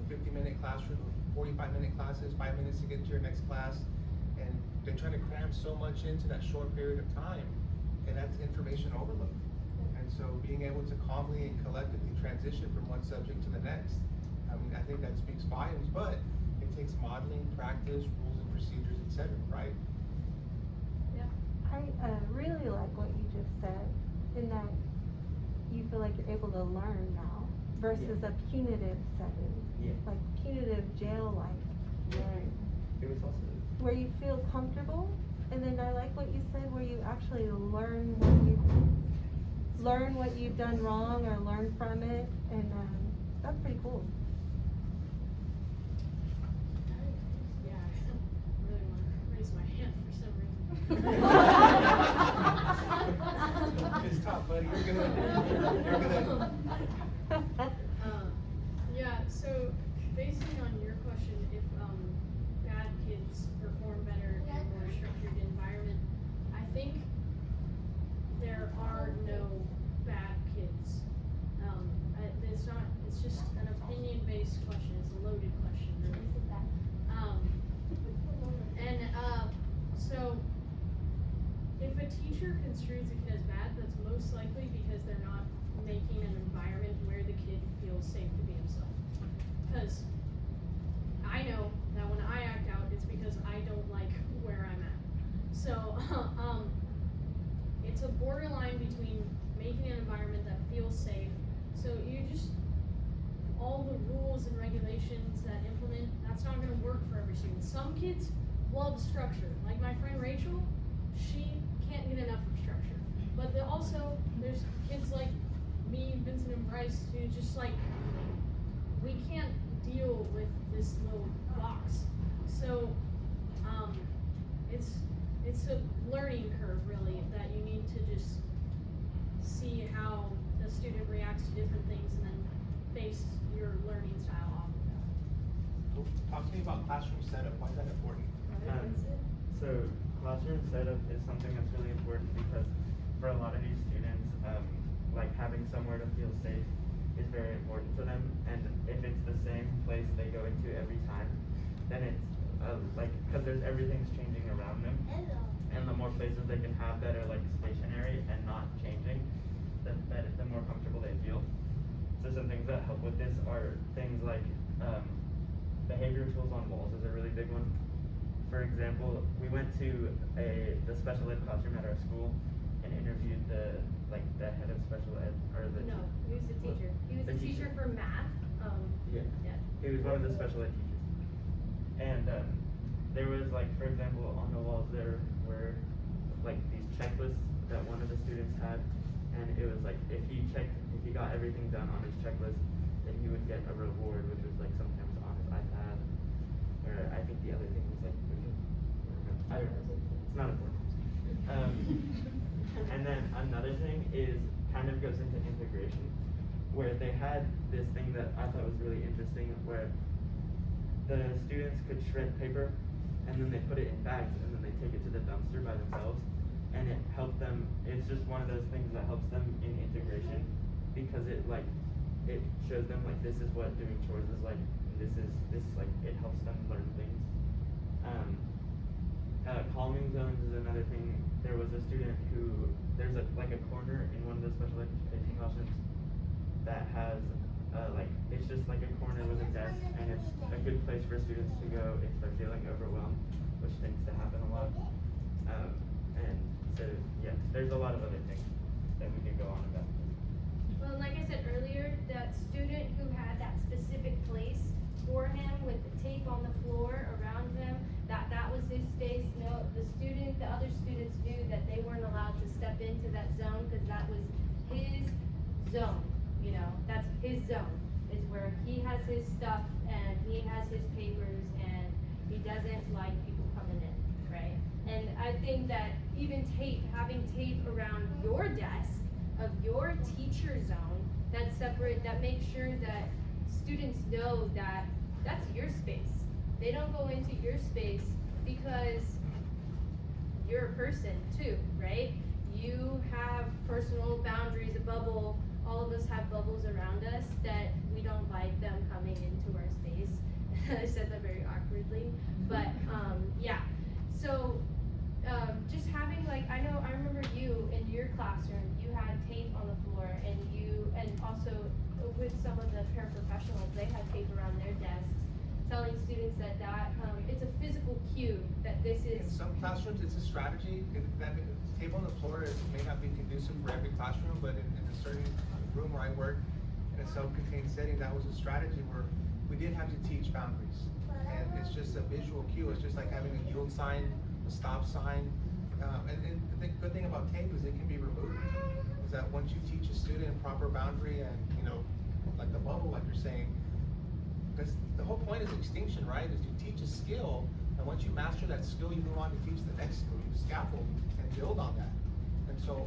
Speaker 1: 50-minute classroom, 45-minute classes, 5 minutes to get to your next class. And they're trying to cram so much into that short period of time, and that's information overload. And so being able to calmly and collectively transition from one subject to the next, I mean, I think that speaks volumes, but it takes modeling, practice, rules and procedures, etc., right?
Speaker 8: I really like what you just said, in that you feel like you're able to learn now versus a punitive setting.
Speaker 4: Yeah.
Speaker 8: Like punitive jail-like learn,
Speaker 4: It was also,
Speaker 8: where you feel comfortable, and then I like what you said, where you actually learn what you've done wrong or learn from it, and that's pretty cool.
Speaker 2: Yeah, I really want to raise my hand for some reason.
Speaker 1: It's tough, buddy, you're good. You're good.
Speaker 2: Yeah, so basing on your question, if bad kids perform better in a more structured environment, I think there are no bad kids. It's just an opinion-based question. It's a loaded question, really. So if a teacher construes a kid as bad, that's most likely because they're not making an environment where the kid feels safe to be himself. Because I know that when I act out, it's because I don't like where I'm at. So it's a borderline between making an environment that feels safe. So all the rules and regulations that implement, that's not gonna work for every student. Some kids love structure. Like my friend Rachel, she can't get enough of structure. But also, there's kids like me, Vincent and Bryce, who just like, we can't deal with this little box. So, it's a learning curve really, that you need to just see how the student reacts to different things and then base your learning style off of that.
Speaker 1: Cool. Talk to me about classroom setup, why is that important?
Speaker 4: so classroom setup is something that's really important because for a lot of these students, like having somewhere to feel safe is very important to them, and if it's the same place they go into every time, then it's because everything's changing around them, and the more places they can have that are like stationary and not changing, the more comfortable they feel. So some things that help with this are things like behavior tools on walls is a really big one. For example, we went to the special ed classroom at our school and interviewed the head of special ed, or the
Speaker 5: No, he was a teacher. He was
Speaker 4: The
Speaker 5: a teacher for math.
Speaker 4: Yeah.
Speaker 5: Yeah.
Speaker 4: He was one of the special ed teachers. And there was for example, on the walls there were these checklists that one of the students had, and it was if he got everything done on his checklist, then he would get a reward, which was sometimes on his iPad, or I think the other thing was I don't know. It's not important. And then another thing is kind of goes into integration, where they had this thing that I thought was really interesting, where the students could shred paper, and then they put it in bags, and then they take it to the dumpster by themselves, and it helped them. It's just one of those things that helps them in integration, because it shows them this is what doing chores is like. This it helps them learn things. Calming zones is another thing. There was a student who there's a corner in one of the special education classrooms that has it's just a corner with a desk, and it's a good place for students to go if they're feeling overwhelmed, which tends to happen a lot. And so yeah, there's a lot of other things that we can go on about.
Speaker 5: Well, like I said earlier, that student who had that specific place for him with the tape on the floor around him, that was his space. No, the other students knew that they weren't allowed to step into that zone because that was his zone. That's his zone. It's where he has his stuff and he has his papers, and he doesn't like people coming in, right? And I think that even having tape around your desk of your teacher zone, that's separate, that makes sure that students know that that's your space. They don't go into your space because you're a person too, right? You have personal boundaries, a bubble. All of us have bubbles around us that we don't like them coming into our space. I said that very awkwardly, but yeah. So just having I remember you in your classroom, you had tape on the floor, and also with some of the paraprofessionals, they had tape around their desks. telling students that it's a physical cue that this
Speaker 1: In
Speaker 5: is.
Speaker 1: some classrooms, it's a strategy, that table on the floor may not be conducive for every classroom, but in a certain room where I work, in a self-contained setting, that was a strategy where we did have to teach boundaries. And it's just a visual cue, it's just like having a yield sign, a stop sign. And the good thing about tape is it can be removed, is that once you teach a student proper boundary and, like the bubble, like you're saying, because the whole point is extinction, right? Is you teach a skill, and once you master that skill, you move on to teach the next skill, you scaffold and build on that. And so,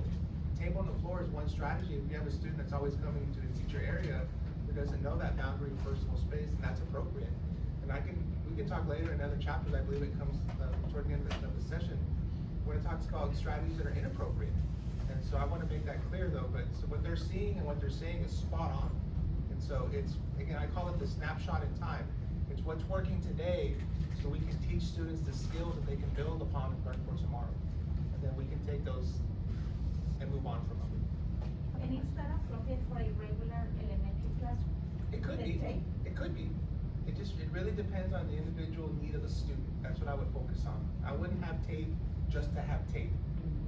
Speaker 1: table on the floor is one strategy. If you have a student that's always coming to the teacher area who doesn't know that boundary of personal space, and that's appropriate. And we can talk later in other chapters, I believe it comes toward the end of the session, when it talks about strategies that are inappropriate. And so I want to make that clear though, but so what they're seeing and what they're saying is spot on. And so it's, again, I call it the snapshot in time. It's what's working today, so we can teach students the skills that they can build upon and learn for tomorrow. And then we can take those and move on from them.
Speaker 9: And is that appropriate for a regular elementary classroom?
Speaker 1: It could
Speaker 9: The
Speaker 1: be,
Speaker 9: tape?
Speaker 1: it could be. It really depends on the individual need of the student. That's what I would focus on. I wouldn't have tape just to have tape.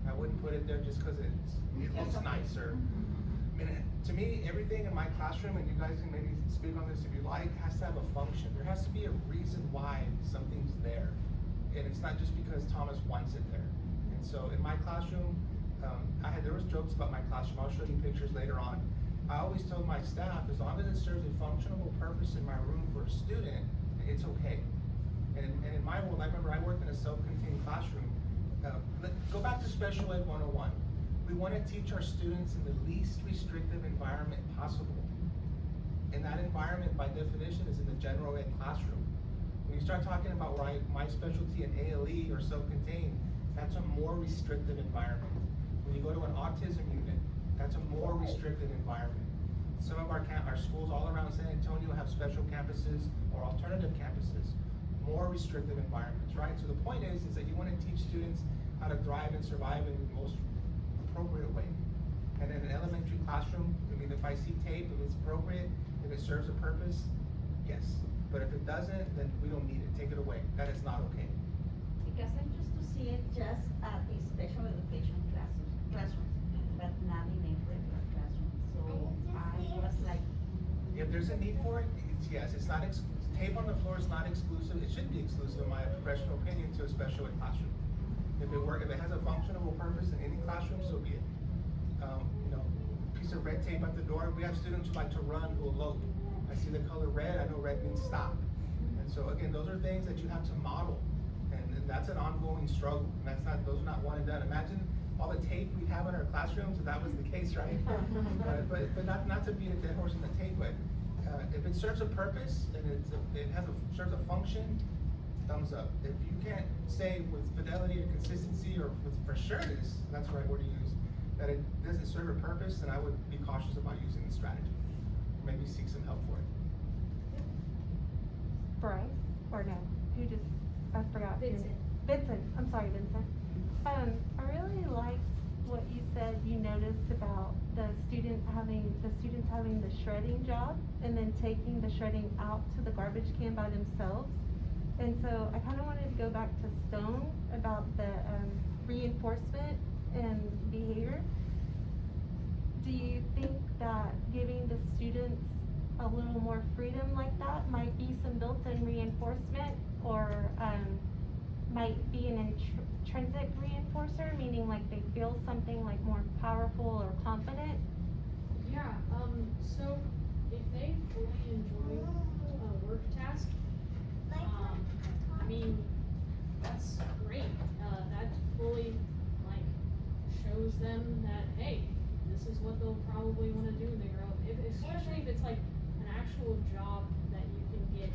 Speaker 1: I wouldn't put it there just cause it looks nicer. I mean, to me, everything in my classroom, and you guys can maybe speak on this if you like, has to have a function. There has to be a reason why something's there. And it's not just because Thomas wants it there. And so in my classroom, there was jokes about my classroom. I'll show you pictures later on. I always told my staff, as long as it serves a functional purpose in my room for a student, it's okay. And in my world, I remember I worked in a self-contained classroom. Go back to Special Ed 101. We want to teach our students in the least restrictive environment possible. And that environment, by definition, is in the general ed classroom. When you start talking about my specialty in ALE or self-contained, that's a more restrictive environment. When you go to an autism unit, that's a more restricted environment. Some of our schools all around San Antonio have special campuses or alternative campuses, more restrictive environments, right? So the point is that you want to teach students how to thrive and survive in the most appropriate way. And in an elementary classroom, I mean, if I see tape, if it's appropriate, if it serves a purpose, yes. But if it doesn't, then we don't need it. Take it away. That is not okay.
Speaker 10: Because I used to see it just at the special education classrooms, but not in a regular classroom. So I was like,
Speaker 1: If there's a need for it, yes, it's not tape on the floor is not exclusive. It shouldn't be exclusive, in my professional opinion, to a special ed classroom. If it has a functional purpose in any classroom, so be it. Piece of red tape at the door. We have students who like to run, who elope. I see the color red, I know red means stop. And so again, those are things that you have to model. And that's an ongoing struggle. And those are not one and done. Imagine all the tape we have in our classrooms if that was the case, right? but not to beat a dead horse in the tape, but if it serves a purpose and serves a function, thumbs up. If you can't say with fidelity or consistency or with for sureness, that's the right word to use, that it doesn't serve a purpose, then I would be cautious about using the strategy. Or maybe seek some help for it.
Speaker 8: Bryce, or no, I forgot.
Speaker 5: Vincent.
Speaker 8: Vincent, I'm sorry, Vincent. I really liked what you said you noticed about the students having the shredding job and then taking the shredding out to the garbage can by themselves. And so I kind of wanted to go back to Stone about the reinforcement and behavior. Do you think that giving the students a little more freedom like that might be some built-in reinforcement, or might be an intrinsic reinforcer, meaning like they feel something like more powerful or confident?
Speaker 2: Yeah, so if they fully enjoy a work task, I mean, that's great. That fully, like, shows them that, hey, this is what they'll probably wanna do when they grow up. Especially if it's like an actual job that you can get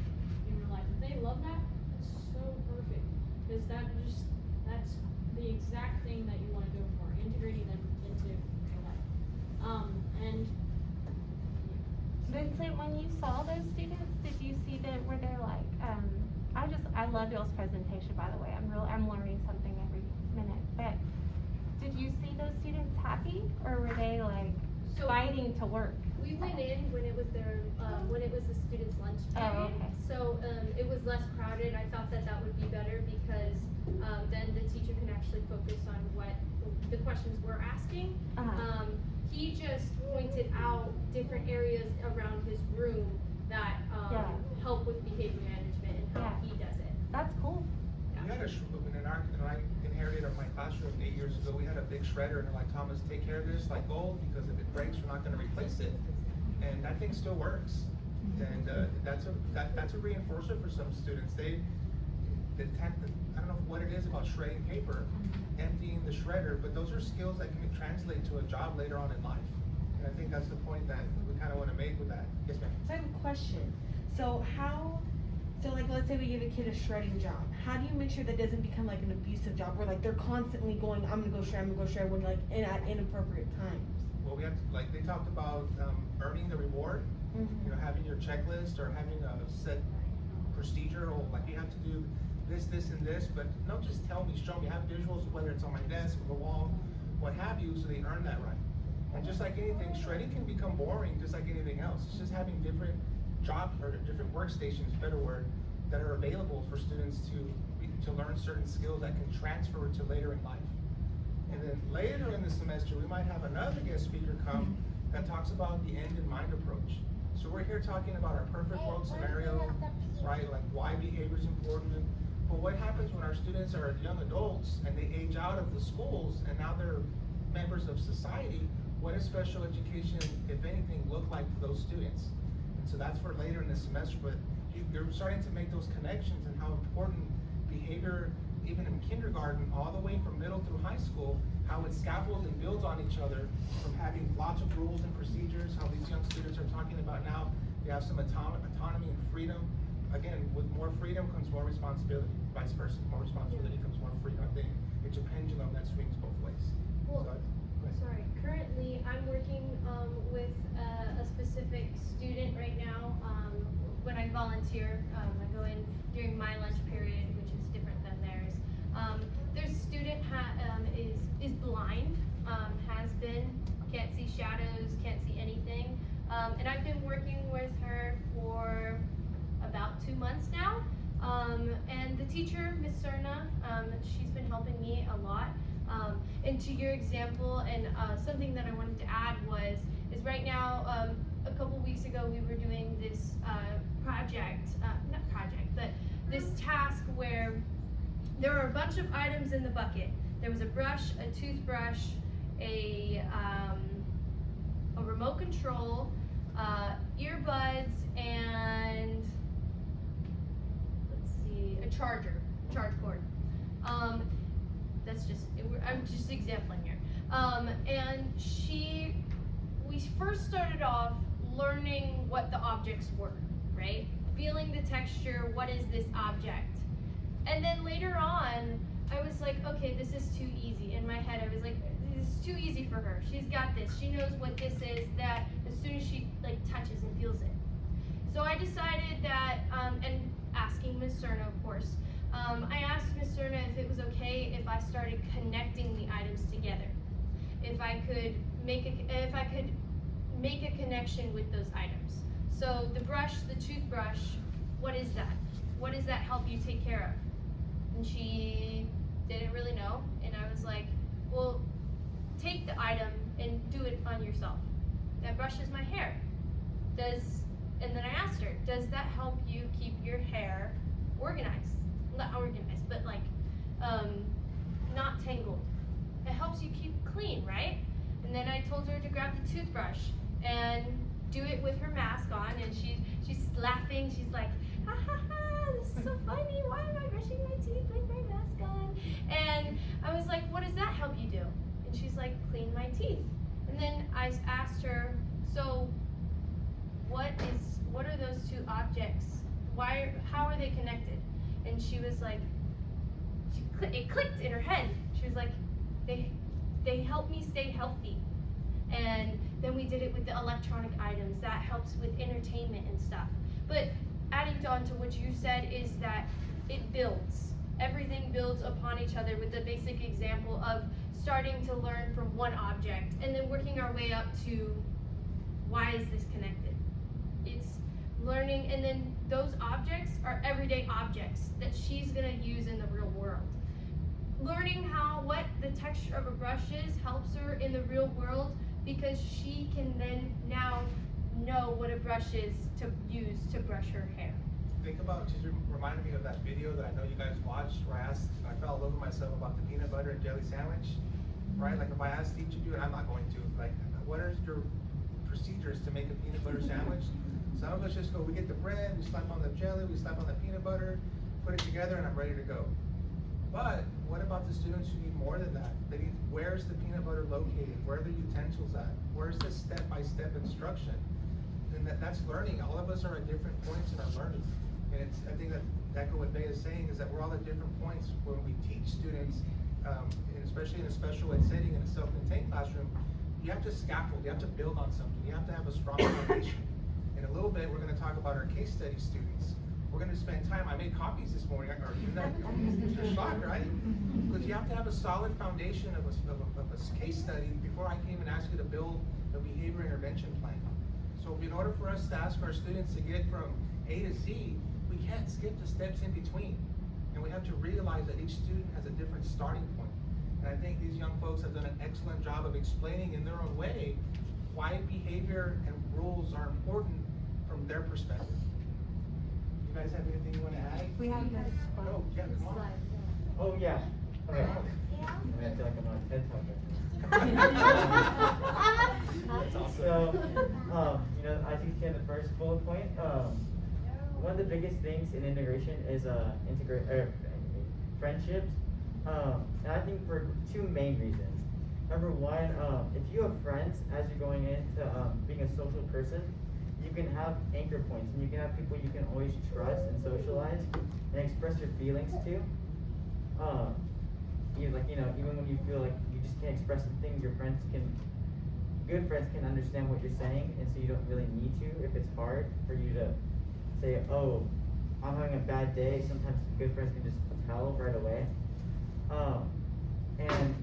Speaker 2: in real life. If they love that, it's so perfect. Cause that's the exact thing that you wanna go for, integrating them into your life. And
Speaker 8: Vincent, when you saw those students, did you see that, were they like, I love y'all's presentation, by the way, I'm learning something every minute, but did you see those students happy, or were they like
Speaker 5: So-
Speaker 8: fighting to work?
Speaker 5: We went in when it was the students' lunch lunch
Speaker 8: Oh,
Speaker 5: period.
Speaker 8: okay.
Speaker 5: So, it was less crowded. I thought that that would be better because, then the teacher can actually focus on what the questions we're asking.
Speaker 8: Uh-huh.
Speaker 5: He just pointed out different areas around his room that,
Speaker 8: Yeah.
Speaker 5: help with behavior management and how
Speaker 8: Yeah.
Speaker 5: he does it.
Speaker 8: That's cool.
Speaker 1: We had when I inherited my classroom 8 years ago, we had a big shredder and they're like, Thomas, take care of this like gold, because if it breaks, we're not gonna replace it. And that thing still works. And, that's a reinforcer for some students. I don't know what it is about shredding paper, emptying the shredder, but those are skills that can translate to a job later on in life. And I think that's the point that we kinda wanna make with that. Yes, ma'am?
Speaker 6: So I have a question. So like, let's say we give a kid a shredding job. How do you make sure that doesn't become like an abusive job where like they're constantly going, I'm gonna go shred when like at inappropriate times?
Speaker 1: Well, we have, like, they talked about, earning the reward, you know, having your checklist or having a set procedure, or like, you have to do this, and this, but don't just tell me, show me, have visuals, whether it's on my desk or the wall, what have you, so they earn that right. And just like anything, shredding can become boring, just like anything else. It's just having different or different workstations, better word, that are available for students to learn certain skills that can transfer to later in life. And then later in the semester, we might have another guest speaker come that talks about the end in mind approach. So we're here talking about our perfect world scenario, right? Like why behavior is important. But what happens when our students are young adults and they age out of the schools and now they're members of society? What does special education, if anything, look like for those students? And so that's for later in the semester, but you're starting to make those connections and how important behavior, even in kindergarten, all the way from middle through high school, how it scaffolds and builds on each other, from having lots of rules and procedures, how these young students are talking about now, they have some autonomy and freedom. Again, with more freedom comes more responsibility, vice versa. More responsibility comes more freedom. I think it's a pendulum that swings both ways.
Speaker 5: Well,
Speaker 1: So, go ahead.
Speaker 5: sorry, currently I'm working, with, a specific student right now. When I volunteer, I go in during my lunch period, which is different than theirs. There's a student is blind, has been, can't see shadows, can't see anything. And I've been working with her for about 2 months now. And the teacher, Miss Serna, she's been helping me a lot. And to your example, and something that I wanted to add is right now, a couple weeks ago, we were doing this this task where there are a bunch of items in the bucket. There was a brush, a toothbrush, a remote control, earbuds, and let's see, a charge cord. I'm just exempling here. And we first started off learning what the objects were, right? Feeling the texture, what is this object? And then later on, I was like, okay, this is too easy. In my head, I was like, this is too easy for her. She's got this. She knows what this is, that as soon as she like touches and feels it. So I decided that, and asking Ms. Serna, of course, I asked Ms. Serna if it was okay if I started connecting the items together. If I could make a connection with those items. So the brush, the toothbrush, what is that? What does that help you take care of? And she didn't really know, and I was like, well, take the item and do it on yourself. That brushes my hair. And then I asked her, does that help you keep your hair organized? Not organized, but like, not tangled. It helps you keep clean, right? And then I told her to grab the toothbrush and do it with her mask on, and she's laughing. She's like, ha ha ha, this is so funny. Why am I brushing my teeth with my mask on? And I was like, what does that help you do? And she's like, clean my teeth. And then I asked her, so what are those two objects? How are they connected? And she was like, it clicked in her head. She was like, they help me stay healthy. And then we did it with the electronic items. That helps with entertainment and stuff. But adding on to what you said is that it builds. Everything builds upon each other, with the basic example of starting to learn from one object and then working our way up to why is this connected? It's learning, and then those objects are everyday objects that she's gonna use in the real world. Learning what the texture of a brush is helps her in the real world, because she can then now know what a brush is to use to brush her hair.
Speaker 1: Think about, just reminded me of that video that I know you guys watched, where I fell over myself about the peanut butter and jelly sandwich, right? Like if I asked each of you, and I'm not going to, like, what are your procedures to make a peanut butter sandwich? Some of us just go, we get the bread, we slap on the jelly, we slap on the peanut butter, put it together, and I'm ready to go. But what about the students who need more than that? They need, where's the peanut butter located? Where are the utensils at? Where's the step-by-step instruction? And that's learning. All of us are at different points in our learning. And I think that echo what Bea is saying, is that we're all at different points when we teach students, and especially in a special ed setting, in a self-contained classroom. You have to scaffold, you have to build on something, you have to have a strong foundation. In a little bit, we're gonna talk about our case study students. We're gonna spend time, I made copies this morning, or you're shocked, right? Because you have to have a solid foundation of a case study before I can even ask you to build a behavior intervention plan. So in order for us to ask our students to get from A to Z, we can't skip the steps in between. And we have to realize that each student has a different starting point. And I think these young folks have done an excellent job of explaining in their own way why behavior and rules are important from their perspective. You guys have anything you want to add?
Speaker 8: We have this one.
Speaker 1: Oh, yeah, come on.
Speaker 4: Oh, yeah. Okay. I'm gonna feel like I'm on a TED Talk right now. So, as you see in the first bullet point, one of the biggest things in integration is friendships. And I think for two main reasons. Number one, if you have friends as you're going into being a social person, you can have anchor points, and you can have people you can always trust and socialize and express your feelings to. Even when you feel like you just can't express something, good friends can understand what you're saying, and so you don't really need to if it's hard for you to say, oh, I'm having a bad day. Sometimes good friends can just tell right away. And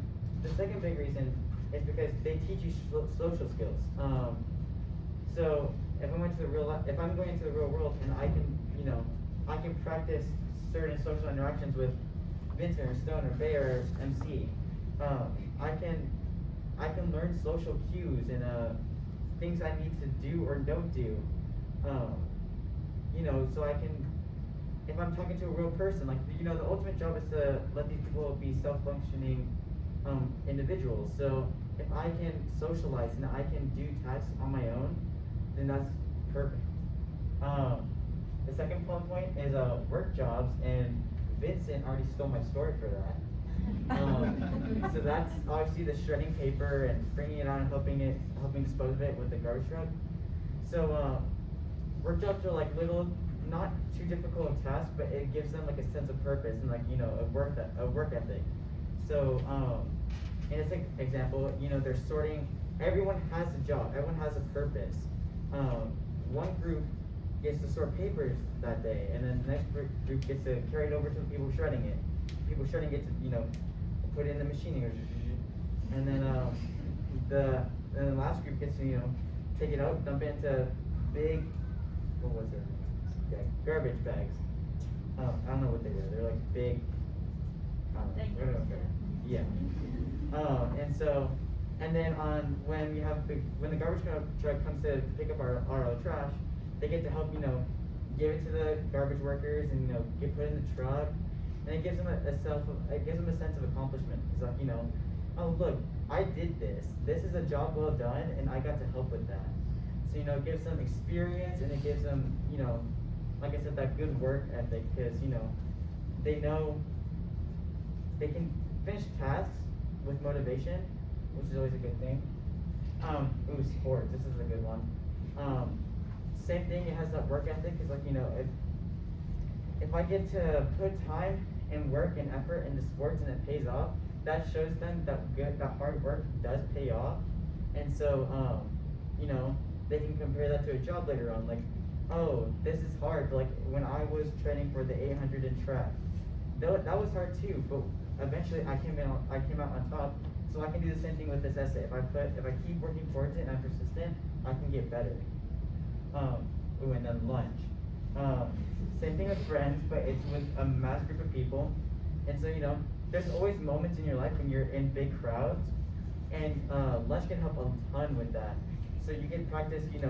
Speaker 4: the second big reason is because they teach you social skills. So if I'm going into the real world, and I can practice certain social interactions with Vincent or Stone or Bay or MC. I can learn social cues and things I need to do or don't do. So I can, if I'm talking to a real person, the ultimate job is to let these people be self-functioning individuals. So if I can socialize and I can do tasks on my own, then that's perfect. The second point is work jobs, and Vincent already stole my story for that. So that's obviously the shredding paper and bringing it out and helping dispose of it with the garbage truck. So work jobs are like little, not too difficult of tasks, but it gives them like a sense of purpose and a work ethic. So in this example, they're sorting. Everyone has a job. Everyone has a purpose. One group gets to sort papers that day, and then the next group gets to carry it over to the people shredding it. People shredding get to put it in the machining, and then the last group gets to take it out, dump it into big garbage bags. I don't know what they were. They're like big. Yeah. And then when the garbage truck comes to pick up our trash, they get to help give it to the garbage workers and get put in the truck, and it gives them a sense of accomplishment. It's like oh look, I did this. This is a job well done, and I got to help with that. So it gives them experience, and it gives them like I said, that good work ethic, because they know they can finish tasks with motivation, which is always a good thing. Ooh, sports. This is a good one. Same thing. It has that work ethic. It's like if I get to put time and work and effort into sports and it pays off, that shows them that hard work does pay off, and so they can compare that to a job later on. Like, oh, this is hard. Like when I was training for the 800 in track, that was hard too. But eventually, I came out on top. So I can do the same thing with this essay. If I keep working towards it and I'm persistent, I can get better. Ooh, and then lunch. Same thing with friends, but it's with a mass group of people. And so, there's always moments in your life when you're in big crowds, and lunch can help a ton with that. So you can practice, just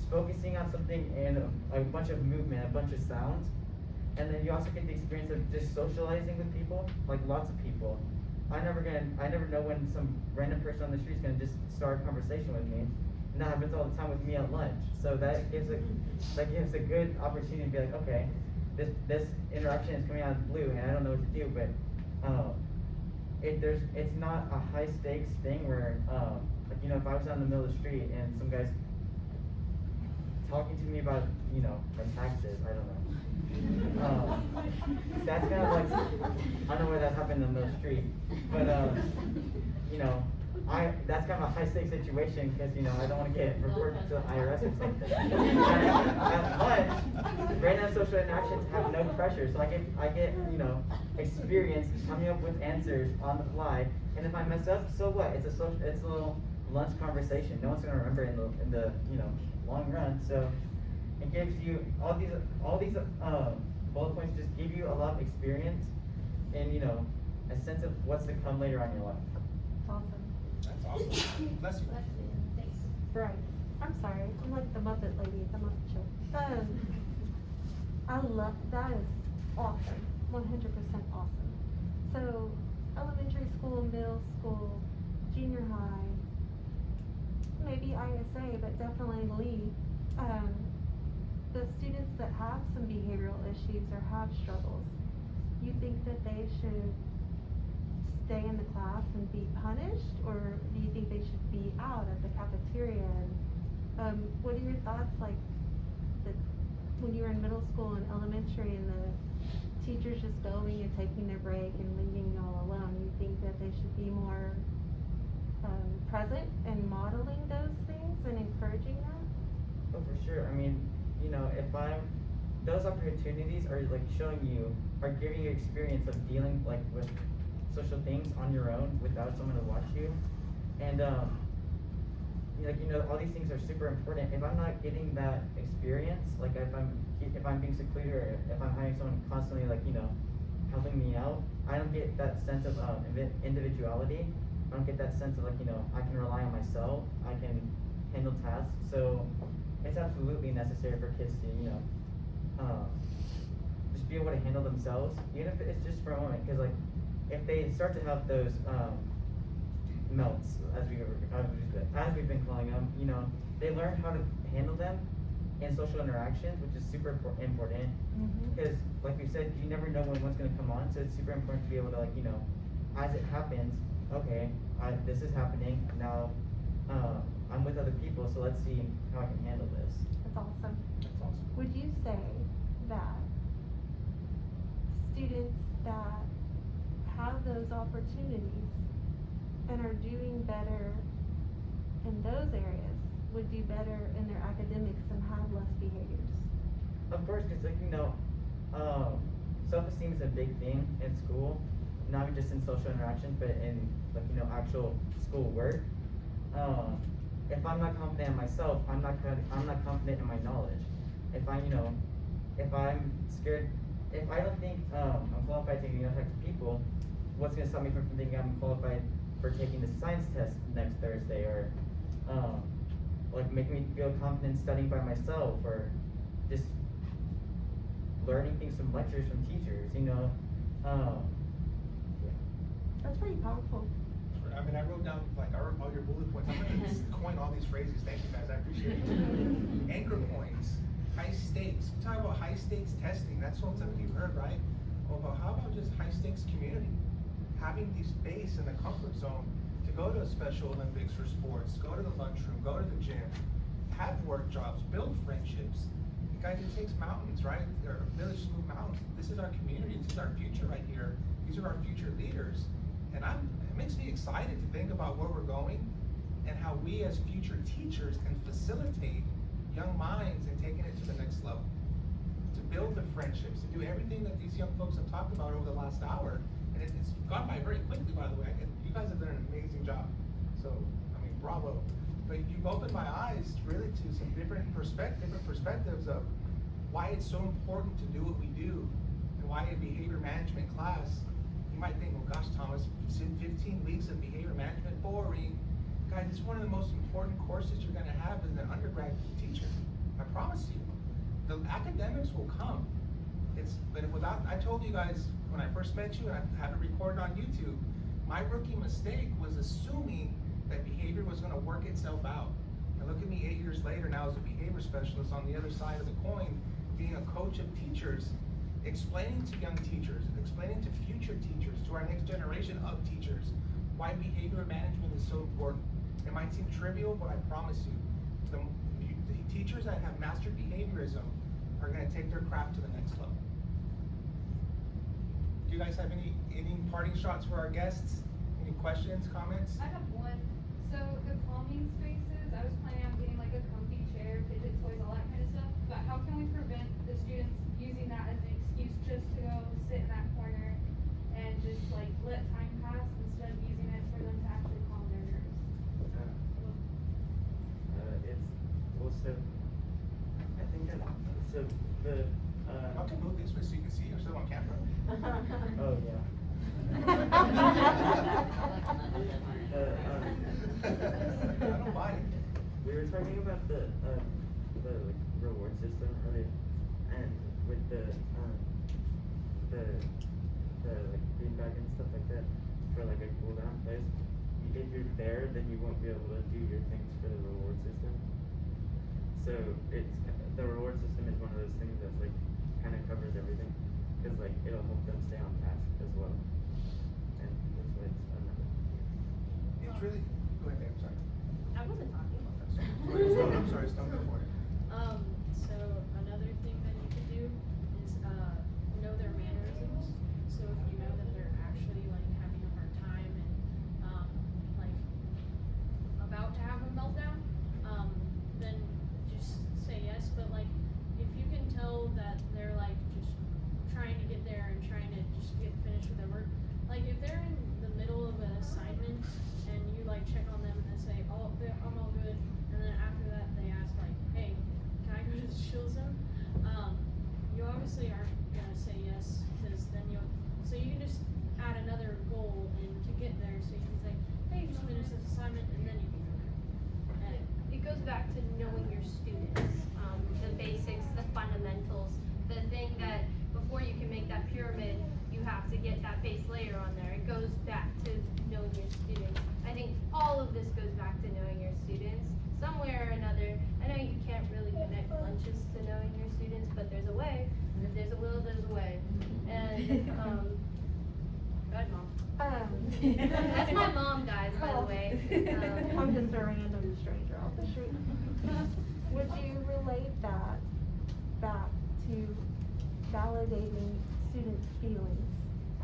Speaker 4: focusing on something and a bunch of movement, a bunch of sounds. And then you also get the experience of just socializing with people, like lots of people. I never know when some random person on the street is gonna just start a conversation with me. And that happens all the time with me at lunch. So that gives a good opportunity to be like, okay, this interaction is coming out of the blue and I don't know what to do, but it's not a high stakes thing where if I was out in the middle of the street and some guy's talking to me about my taxes, I don't know. That's kind of like, I don't know where that happened in the middle of the street, but that's kind of a high stakes situation because I don't want to get reported to the IRS or something. At lunch, random social interactions have no pressure, so I get experience coming up with answers on the fly, and if I mess up, so what? It's a little lunch conversation. No one's gonna remember in the long run. So it gives you all these bullet points just give you a lot of experience and a sense of what's to come later on in your life.
Speaker 8: Awesome.
Speaker 1: That's awesome. Bless you.
Speaker 2: Thanks.
Speaker 8: Right. I'm sorry. I'm like the Muppet lady, the Muppet Show. I love that is awesome. 100% awesome. So elementary school, middle school, junior high, maybe ISA, but definitely Lee. The students that have some behavioral issues or have struggles, you think that they should stay in the class and be punished, or do you think they should be out at the cafeteria? And what are your thoughts, like, when you were in middle school and elementary and the teachers just going and taking their break and leaving you all alone? You think that they should be more present and modeling those things and encouraging that?
Speaker 4: Oh, for sure. I mean, those opportunities are like giving you experience of dealing like with social things on your own without someone to watch you. And all these things are super important. If I'm not getting that experience, like if I'm being secluded or if I'm having someone constantly helping me out, I don't get that sense of individuality. I don't get that sense of I can rely on myself, I can handle tasks. So it's absolutely necessary for kids to just be able to handle themselves, even if it's just for a moment. Because if they start to have those melts, as we've been calling them, they learn how to handle them in social interactions, which is super important. Because like we said, you never know when one's going to come on, so it's super important to be able to as it happens, okay, this is happening now. I'm with other people, so let's see how I can handle this.
Speaker 8: That's awesome.
Speaker 1: That's awesome.
Speaker 8: Would you say that students that have those opportunities and are doing better in those areas would do better in their academics and have less behaviors?
Speaker 4: Of course, because self-esteem is a big thing in school, not just in social interactions, but in actual school work. If I'm not confident in myself, I'm not confident in my knowledge. If I'm scared, if I don't think I'm qualified to interact with people, what's going to stop me from thinking I'm qualified for taking the science test next Thursday, or make me feel confident studying by myself, or just learning things from lectures from teachers,
Speaker 8: That's pretty powerful.
Speaker 1: I mean, I wrote down all your bullet points. I'm gonna just coin all these phrases. Thank you guys, I appreciate it. Anchor points, high stakes. We talk about high stakes testing. That's what some of you heard, right? Well, how about just high stakes community? Having the space and the comfort zone to go to a Special Olympics for sports, go to the lunchroom, go to the gym, have work jobs, build friendships. Guys, it takes mountains, right? Our village move mountains. This is our community. This is our future right here. These are our future leaders. And it makes me excited to think about where we're going and how we as future teachers can facilitate young minds and taking it to the next level. To build the friendships, to do everything that these young folks have talked about over the last hour. And it's gone by very quickly, by the way. You guys have done an amazing job. So, I mean, bravo. But you've opened my eyes really to some different perspectives of why it's so important to do what we do, and why a behavior management class, you might think, well gosh, Thomas, 15 weeks of behavior management, boring. Guys, it's one of the most important courses you're gonna have as an undergrad teacher. I promise you. The academics will come. I told you guys when I first met you, and I have it recorded on YouTube, my rookie mistake was assuming that behavior was gonna work itself out. And look at me 8 years later now as a behavior specialist on the other side of the coin, being a coach of teachers, explaining to young teachers, explaining to future teachers, to our next generation of teachers, why behavior management is so important. It might seem trivial, but I promise you, the teachers that have mastered behaviorism are gonna take their craft to the next level. Do you guys have any parting shots for our guests? Any questions, comments?
Speaker 11: I have one. So the calming spaces, I was planning on getting like a comfy chair, fidget toys, all that kind of stuff. But how can we prevent the students using that as an excuse just to go sit in that corner and just like let time pass instead of using it for them to actually calm their nerves?
Speaker 4: I think so the
Speaker 1: I can move this way so you can see. You're still on camera.
Speaker 4: oh yeah.
Speaker 1: I don't mind.
Speaker 4: We were talking about the like reward system earlier, and with the like feedback and stuff like that for like a cool down place. If you're there, then you won't be able to do your things for the reward system. So the reward system is one of those things that's like kind of covers everything, because like it'll help them stay on task as well. And that's why it's another.
Speaker 1: It's really. Go ahead, babe. Sorry.
Speaker 5: I wasn't talking.
Speaker 1: I'm sorry. Stop for it.
Speaker 2: So another thing that you can do is, know their mannerisms. So if you know that they're actually like having a hard time and, like about to have a meltdown, then just say yes. But like, if you can tell that they're like just trying to get there and trying to just get finished with their work, like if they're in the middle of an assignment and you like check on them and they say, oh, I'm all good, and then after that they ask like, hey, can I go to the chill zone? You obviously aren't gonna say yes, because then so you can just add another goal and to get there, so you can say, hey, just finish this assignment, and then you can go there. And
Speaker 5: It goes back to knowing your students, the basics, the fundamentals, the thing that before you can make that pyramid, you have to get that base layer on there. It goes back to knowing your students. I think all of this goes back to knowing your students. Somewhere or another, I know you can't really connect lunches to knowing your students, but there's a way. And if there's a will, there's a way. And, go ahead, Mom. That's my mom, guys, by the way.
Speaker 8: I'm just a random stranger off the street. Would you relate that back to validating students' feelings?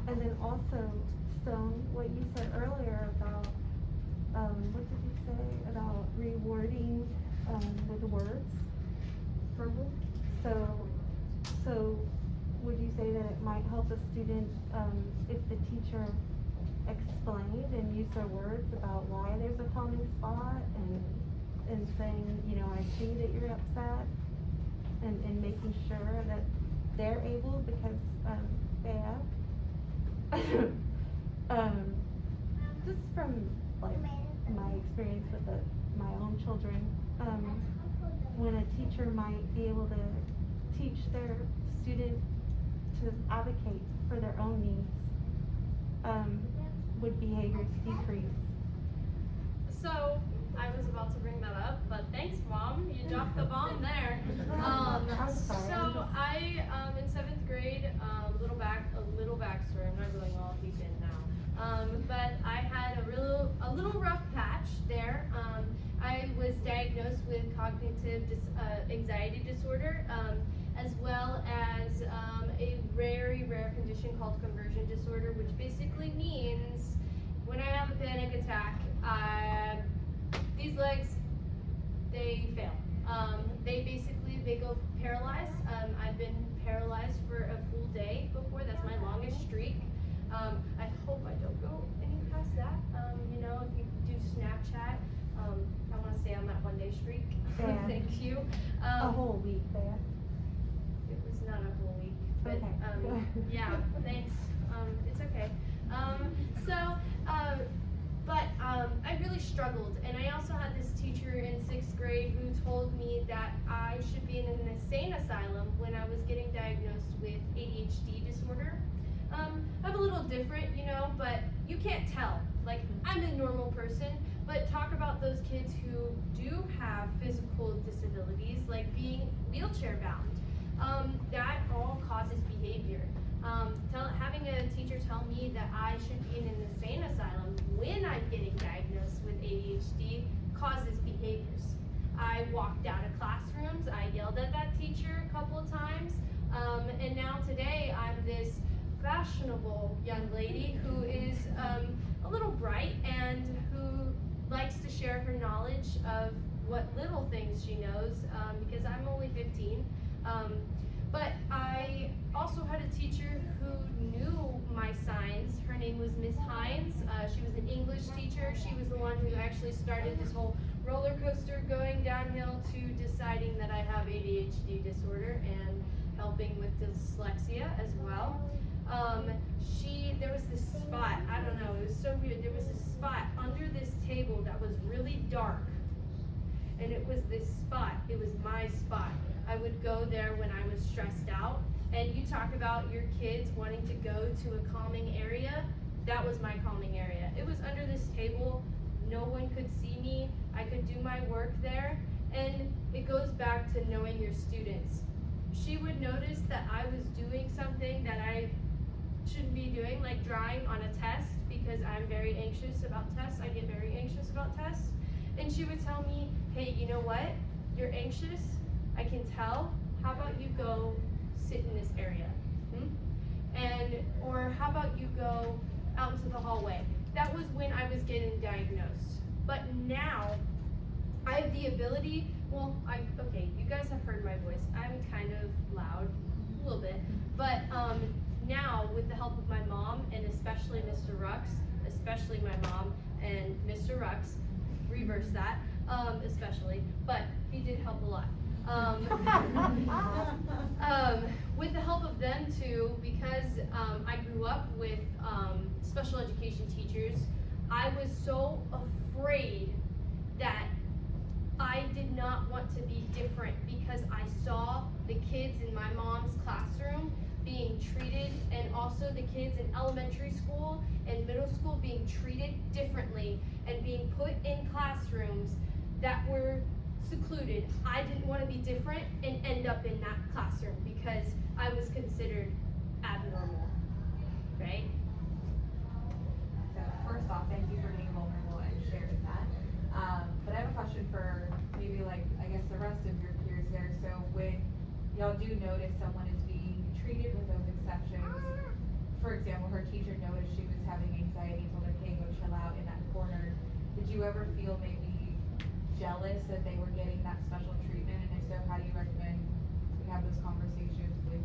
Speaker 8: And then also, Stone, what you said earlier about, what did you say about rewarding, with words? Verbal? So would you say that it might help a student, if the teacher explained and used their words about why there's a calming spot and saying, you know, I see that you're upset, and making sure that they're able, because, just from like my experience with my own children, when a teacher might be able to teach their student to advocate for their own needs, would behaviors decrease?
Speaker 5: So, I was about to bring that up, but thanks, Mom, you dropped the bomb there.
Speaker 8: I'm sorry.
Speaker 5: So I, in 7th grade, a little backstory, I'm not going all deep in now. But I had a little rough patch there. I was diagnosed with cognitive anxiety disorder, as well as a very rare condition called conversion disorder, which basically means when I have a panic attack, these legs, they fail. They go paralyzed. I've been paralyzed for a full day before. That's my longest streak. I hope I don't go any past that. You know, if you do Snapchat, I wanna say I'm at 1-day streak.
Speaker 8: Yeah.
Speaker 5: Thank you.
Speaker 8: A whole week there.
Speaker 5: It was not a whole week, but,
Speaker 8: Okay.
Speaker 5: yeah, thanks, it's okay. I really struggled, and I also had this teacher in 6th grade who told me that I should be in an insane asylum when I was getting diagnosed with ADHD disorder. I'm a little different, you know, but you can't tell. Like, I'm a normal person, but talk about those kids who do have physical disabilities, like being wheelchair bound. That all causes behavior. Having a teacher tell me that I should be in an insane asylum when I'm getting diagnosed with ADHD causes behaviors. I walked out of classrooms, I yelled at that teacher a couple of times, and now today I'm this fashionable young lady who is a little bright and who likes to share her knowledge of what little things she knows, because I'm only 15. But I also had a teacher who knew my signs. Her name was Miss Hines. She was an English teacher. She was the one who actually started this whole roller coaster going downhill to deciding that I have ADHD disorder and helping with dyslexia as well. There was this spot, I don't know, it was so weird. There was this spot under this table that was really dark. And it was this spot, it was my spot. I would go there when I was stressed out. And you talk about your kids wanting to go to a calming area, that was my calming area. It was under this table, no one could see me, I could do my work there. And it goes back to knowing your students. She would notice that I was doing something that I shouldn't be doing, like drawing on a test, because I'm very anxious about tests. I get very anxious about tests. And she would tell me, hey, you know what? You're anxious, I can tell. How about you go sit in this area? Or how about you go out into the hallway? That was when I was getting diagnosed. But now, I have the ability, okay, you guys have heard my voice. I'm kind of loud, a little bit. But now, with the help of my mom, and especially Mr. Rux, especially my mom and Mr. Rux, reverse that, especially, but he did help a lot. With the help of them too, because I grew up with special education teachers, I was so afraid that I did not want to be different, because I saw the kids in my mom's classroom being treated, and also the kids in elementary school and middle school being treated differently and being put in classrooms that were secluded. I didn't want to be different and end up in that classroom because I was considered abnormal, right?
Speaker 12: So first off, thank you for being vulnerable and sharing that. But I have a question for maybe I guess the rest of your peers there. So when y'all do notice someone is being treated with those exceptions, for example, her teacher noticed she was having anxiety, told her, hey, go chill out in that corner. Did you ever feel maybe jealous that they were getting that special treatment? And if so, how do you recommend we have those conversations with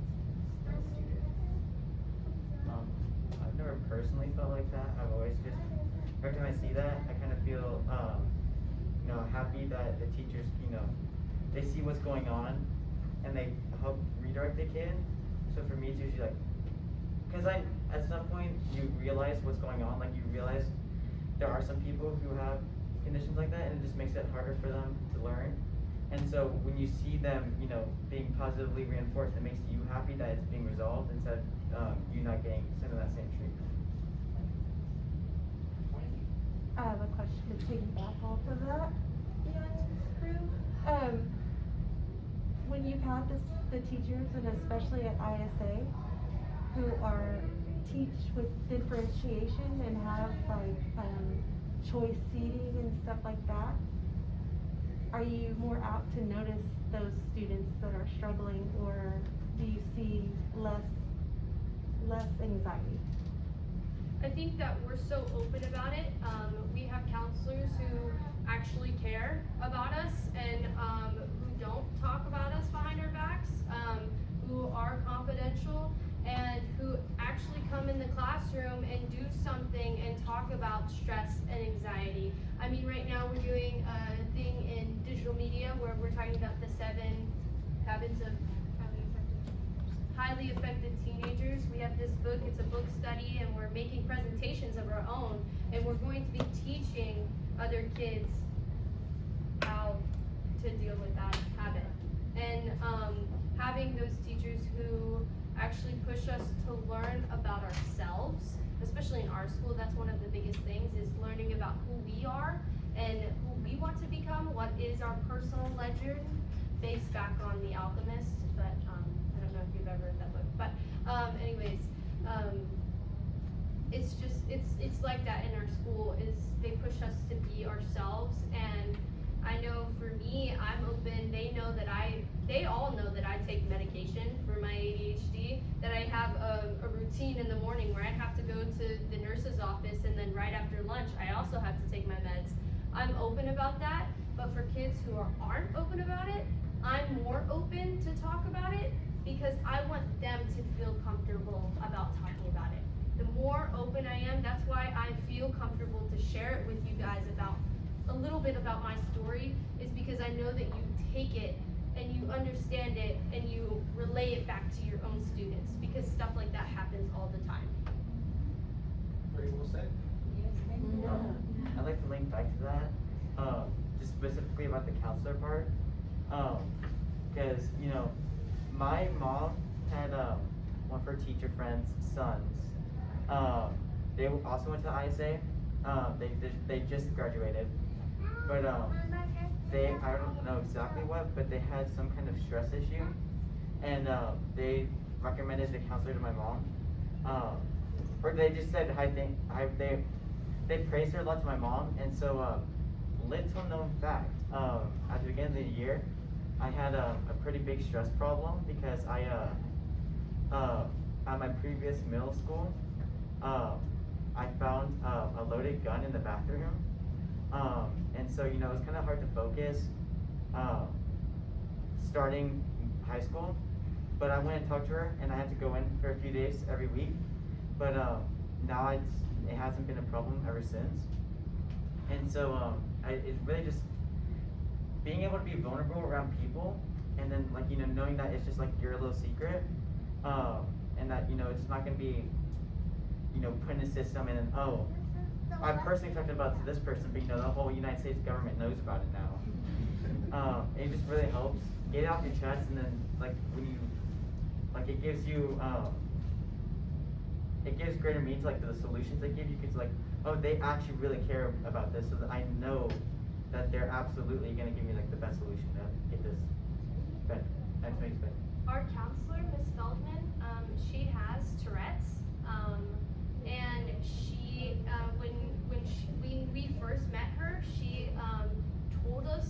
Speaker 12: those students?
Speaker 4: I've never personally felt like that. I've always just, every time I see that, I kind of feel, happy that the teachers, they see what's going on and they help redirect the kid. So for me, it's usually because at some point you realize what's going on, you realize there are some people who have conditions like that, and it just makes it harder for them to learn. And so when you see them, being positively reinforced, it makes you happy that it's being resolved instead of you not getting some of that same treatment.
Speaker 8: I have a question to piggyback off of that, young crew. When you've had the teachers, and especially at ISA, who teach with differentiation and have choice seating and stuff like that, are you more apt to notice those students that are struggling, or do you see less anxiety?
Speaker 5: I think that we're so open about it. We have counselors who actually care about us and who don't talk about us behind our backs, who are confidential, and who actually come in the classroom and do something and talk about stress and anxiety. I mean, right now we're doing a thing in digital media where we're talking about the 7 habits of highly effective teenagers. We have this book, it's a book study, and we're making presentations of our own, and we're going to be teaching other kids how to deal with that habit. And having those teachers who actually push us to learn about ourselves, especially in our school, that's one of the biggest things, is learning about who we are and who we want to become, what is our personal legend, based back on The Alchemist, but I don't know if you've ever read that book, but anyways, it's just, it's like that in our school, is they push us to be ourselves. And I know for me, I'm open, they all know that I take medication for my ADHD, that I have a routine in the morning where I have to go to the nurse's office, and then right after lunch, I also have to take my meds. I'm open about that, but for kids who aren't open about it, I'm more open to talk about it because I want them to feel comfortable about talking about it. The more open I am, that's why I feel comfortable to share it with you guys about a little bit about my story, is because I know that you take it and you understand it and you relay it back to your own students, because stuff like that happens all the time.
Speaker 1: Very well said.
Speaker 10: Yes, thank you.
Speaker 4: I'd like to link back to that, just specifically about the counselor part, because, you know, my mom had one of her teacher friends' sons. They also went to ISA. They just graduated, but I don't know exactly what, but they had some kind of stress issue, and they recommended the counselor to my mom, or they just said they praised her a lot to my mom. And so little known fact, at the beginning of the year, I had a pretty big stress problem because at my previous middle school, I found a loaded gun in the bathroom, and so, you know, it was kind of hard to focus starting high school. But I went and talked to her, and I had to go in for a few days every week. But now it hasn't been a problem ever since. And so it's really just being able to be vulnerable around people, and then, like, you know, knowing that it's just like your little secret, and that, you know, it's not gonna be, you know, put in a system and then, oh, I personally talked about it to this person, but, you know, the whole United States government knows about it now. It just really helps get it off your chest, and then, like, when you, like, it gives you, it gives greater meaning to, like, the solutions they give you, because, like, oh, they actually really care about this, so that I know that they're absolutely gonna give me, like, the best solution to get this better. That makes sense.
Speaker 5: Our counselor, Miss Feldman, she has Tourette's, and she, when we first met her, she told us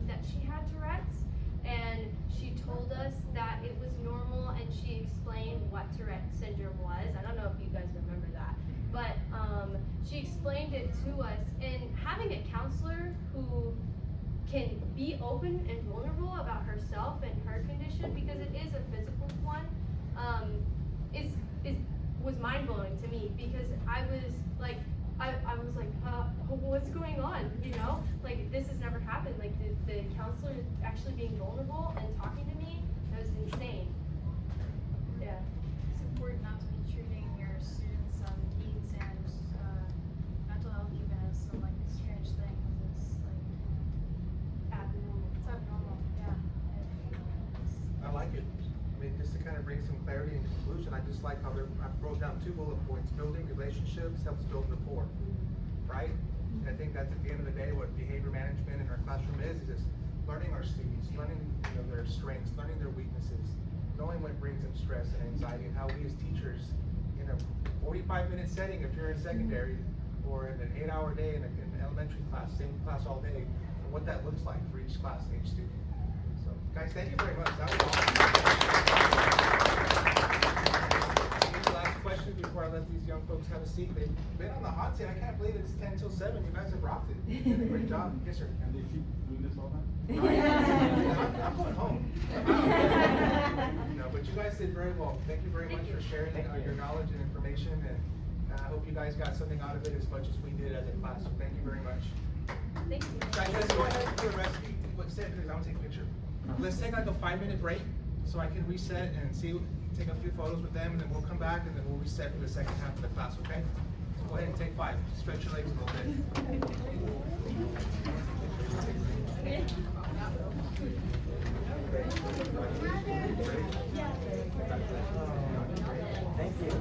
Speaker 5: that she had Tourette's, and she told us that it was normal, and she explained what Tourette's syndrome was. I don't know if you guys remember that, but she explained it to us. And having a counselor who can be open and vulnerable about herself and her condition, because it is a physical one, was mind-blowing to me, because I was like, what's going on, you know? Like, this has never happened. Like, the counselor actually being vulnerable and talking to me, that was insane. Yeah.
Speaker 2: It's important not to be treating your students' needs and mental health even as some like strange thing, 'cause it's like
Speaker 5: Abnormal.
Speaker 2: it's abnormal. Yeah.
Speaker 1: I like it. I mean, just to kind of bring some clarity and conclusion, I just like how I broke down 2 bullet points. Building relationships helps build rapport, right? And I think that's, at the end of the day, what behavior management in our classroom is just learning our students, learning, you know, their strengths, learning their weaknesses, knowing what brings them stress and anxiety, and how we as teachers, in a 45-minute setting, if you're in secondary, or in an 8-hour day in an elementary class, same class all day, and what that looks like for each class and each student. So, guys, thank you very much. That was awesome. Any last questions before I let these young folks have a seat? They've been on the hot seat. I can't believe it's 10 till 7. You guys have rocked it. You did a great job. Yes, sir.
Speaker 13: And they keep doing this all night?
Speaker 1: Right. I'm going home. You know, but you guys guys did very well. Thank you very much for sharing your knowledge and information, and I hope you guys got something out of it as much as we did as a class, so thank you very much.
Speaker 5: Thank you.
Speaker 1: Guys, let's go ahead and do the rest, let's say, because I want to take a picture. Let's take like a 5-minute break, so I can reset and take a few photos with them, and then we'll come back, and then we'll reset for the second half of the class, okay? So go ahead and take 5, stretch your legs a little bit.
Speaker 4: Thank you.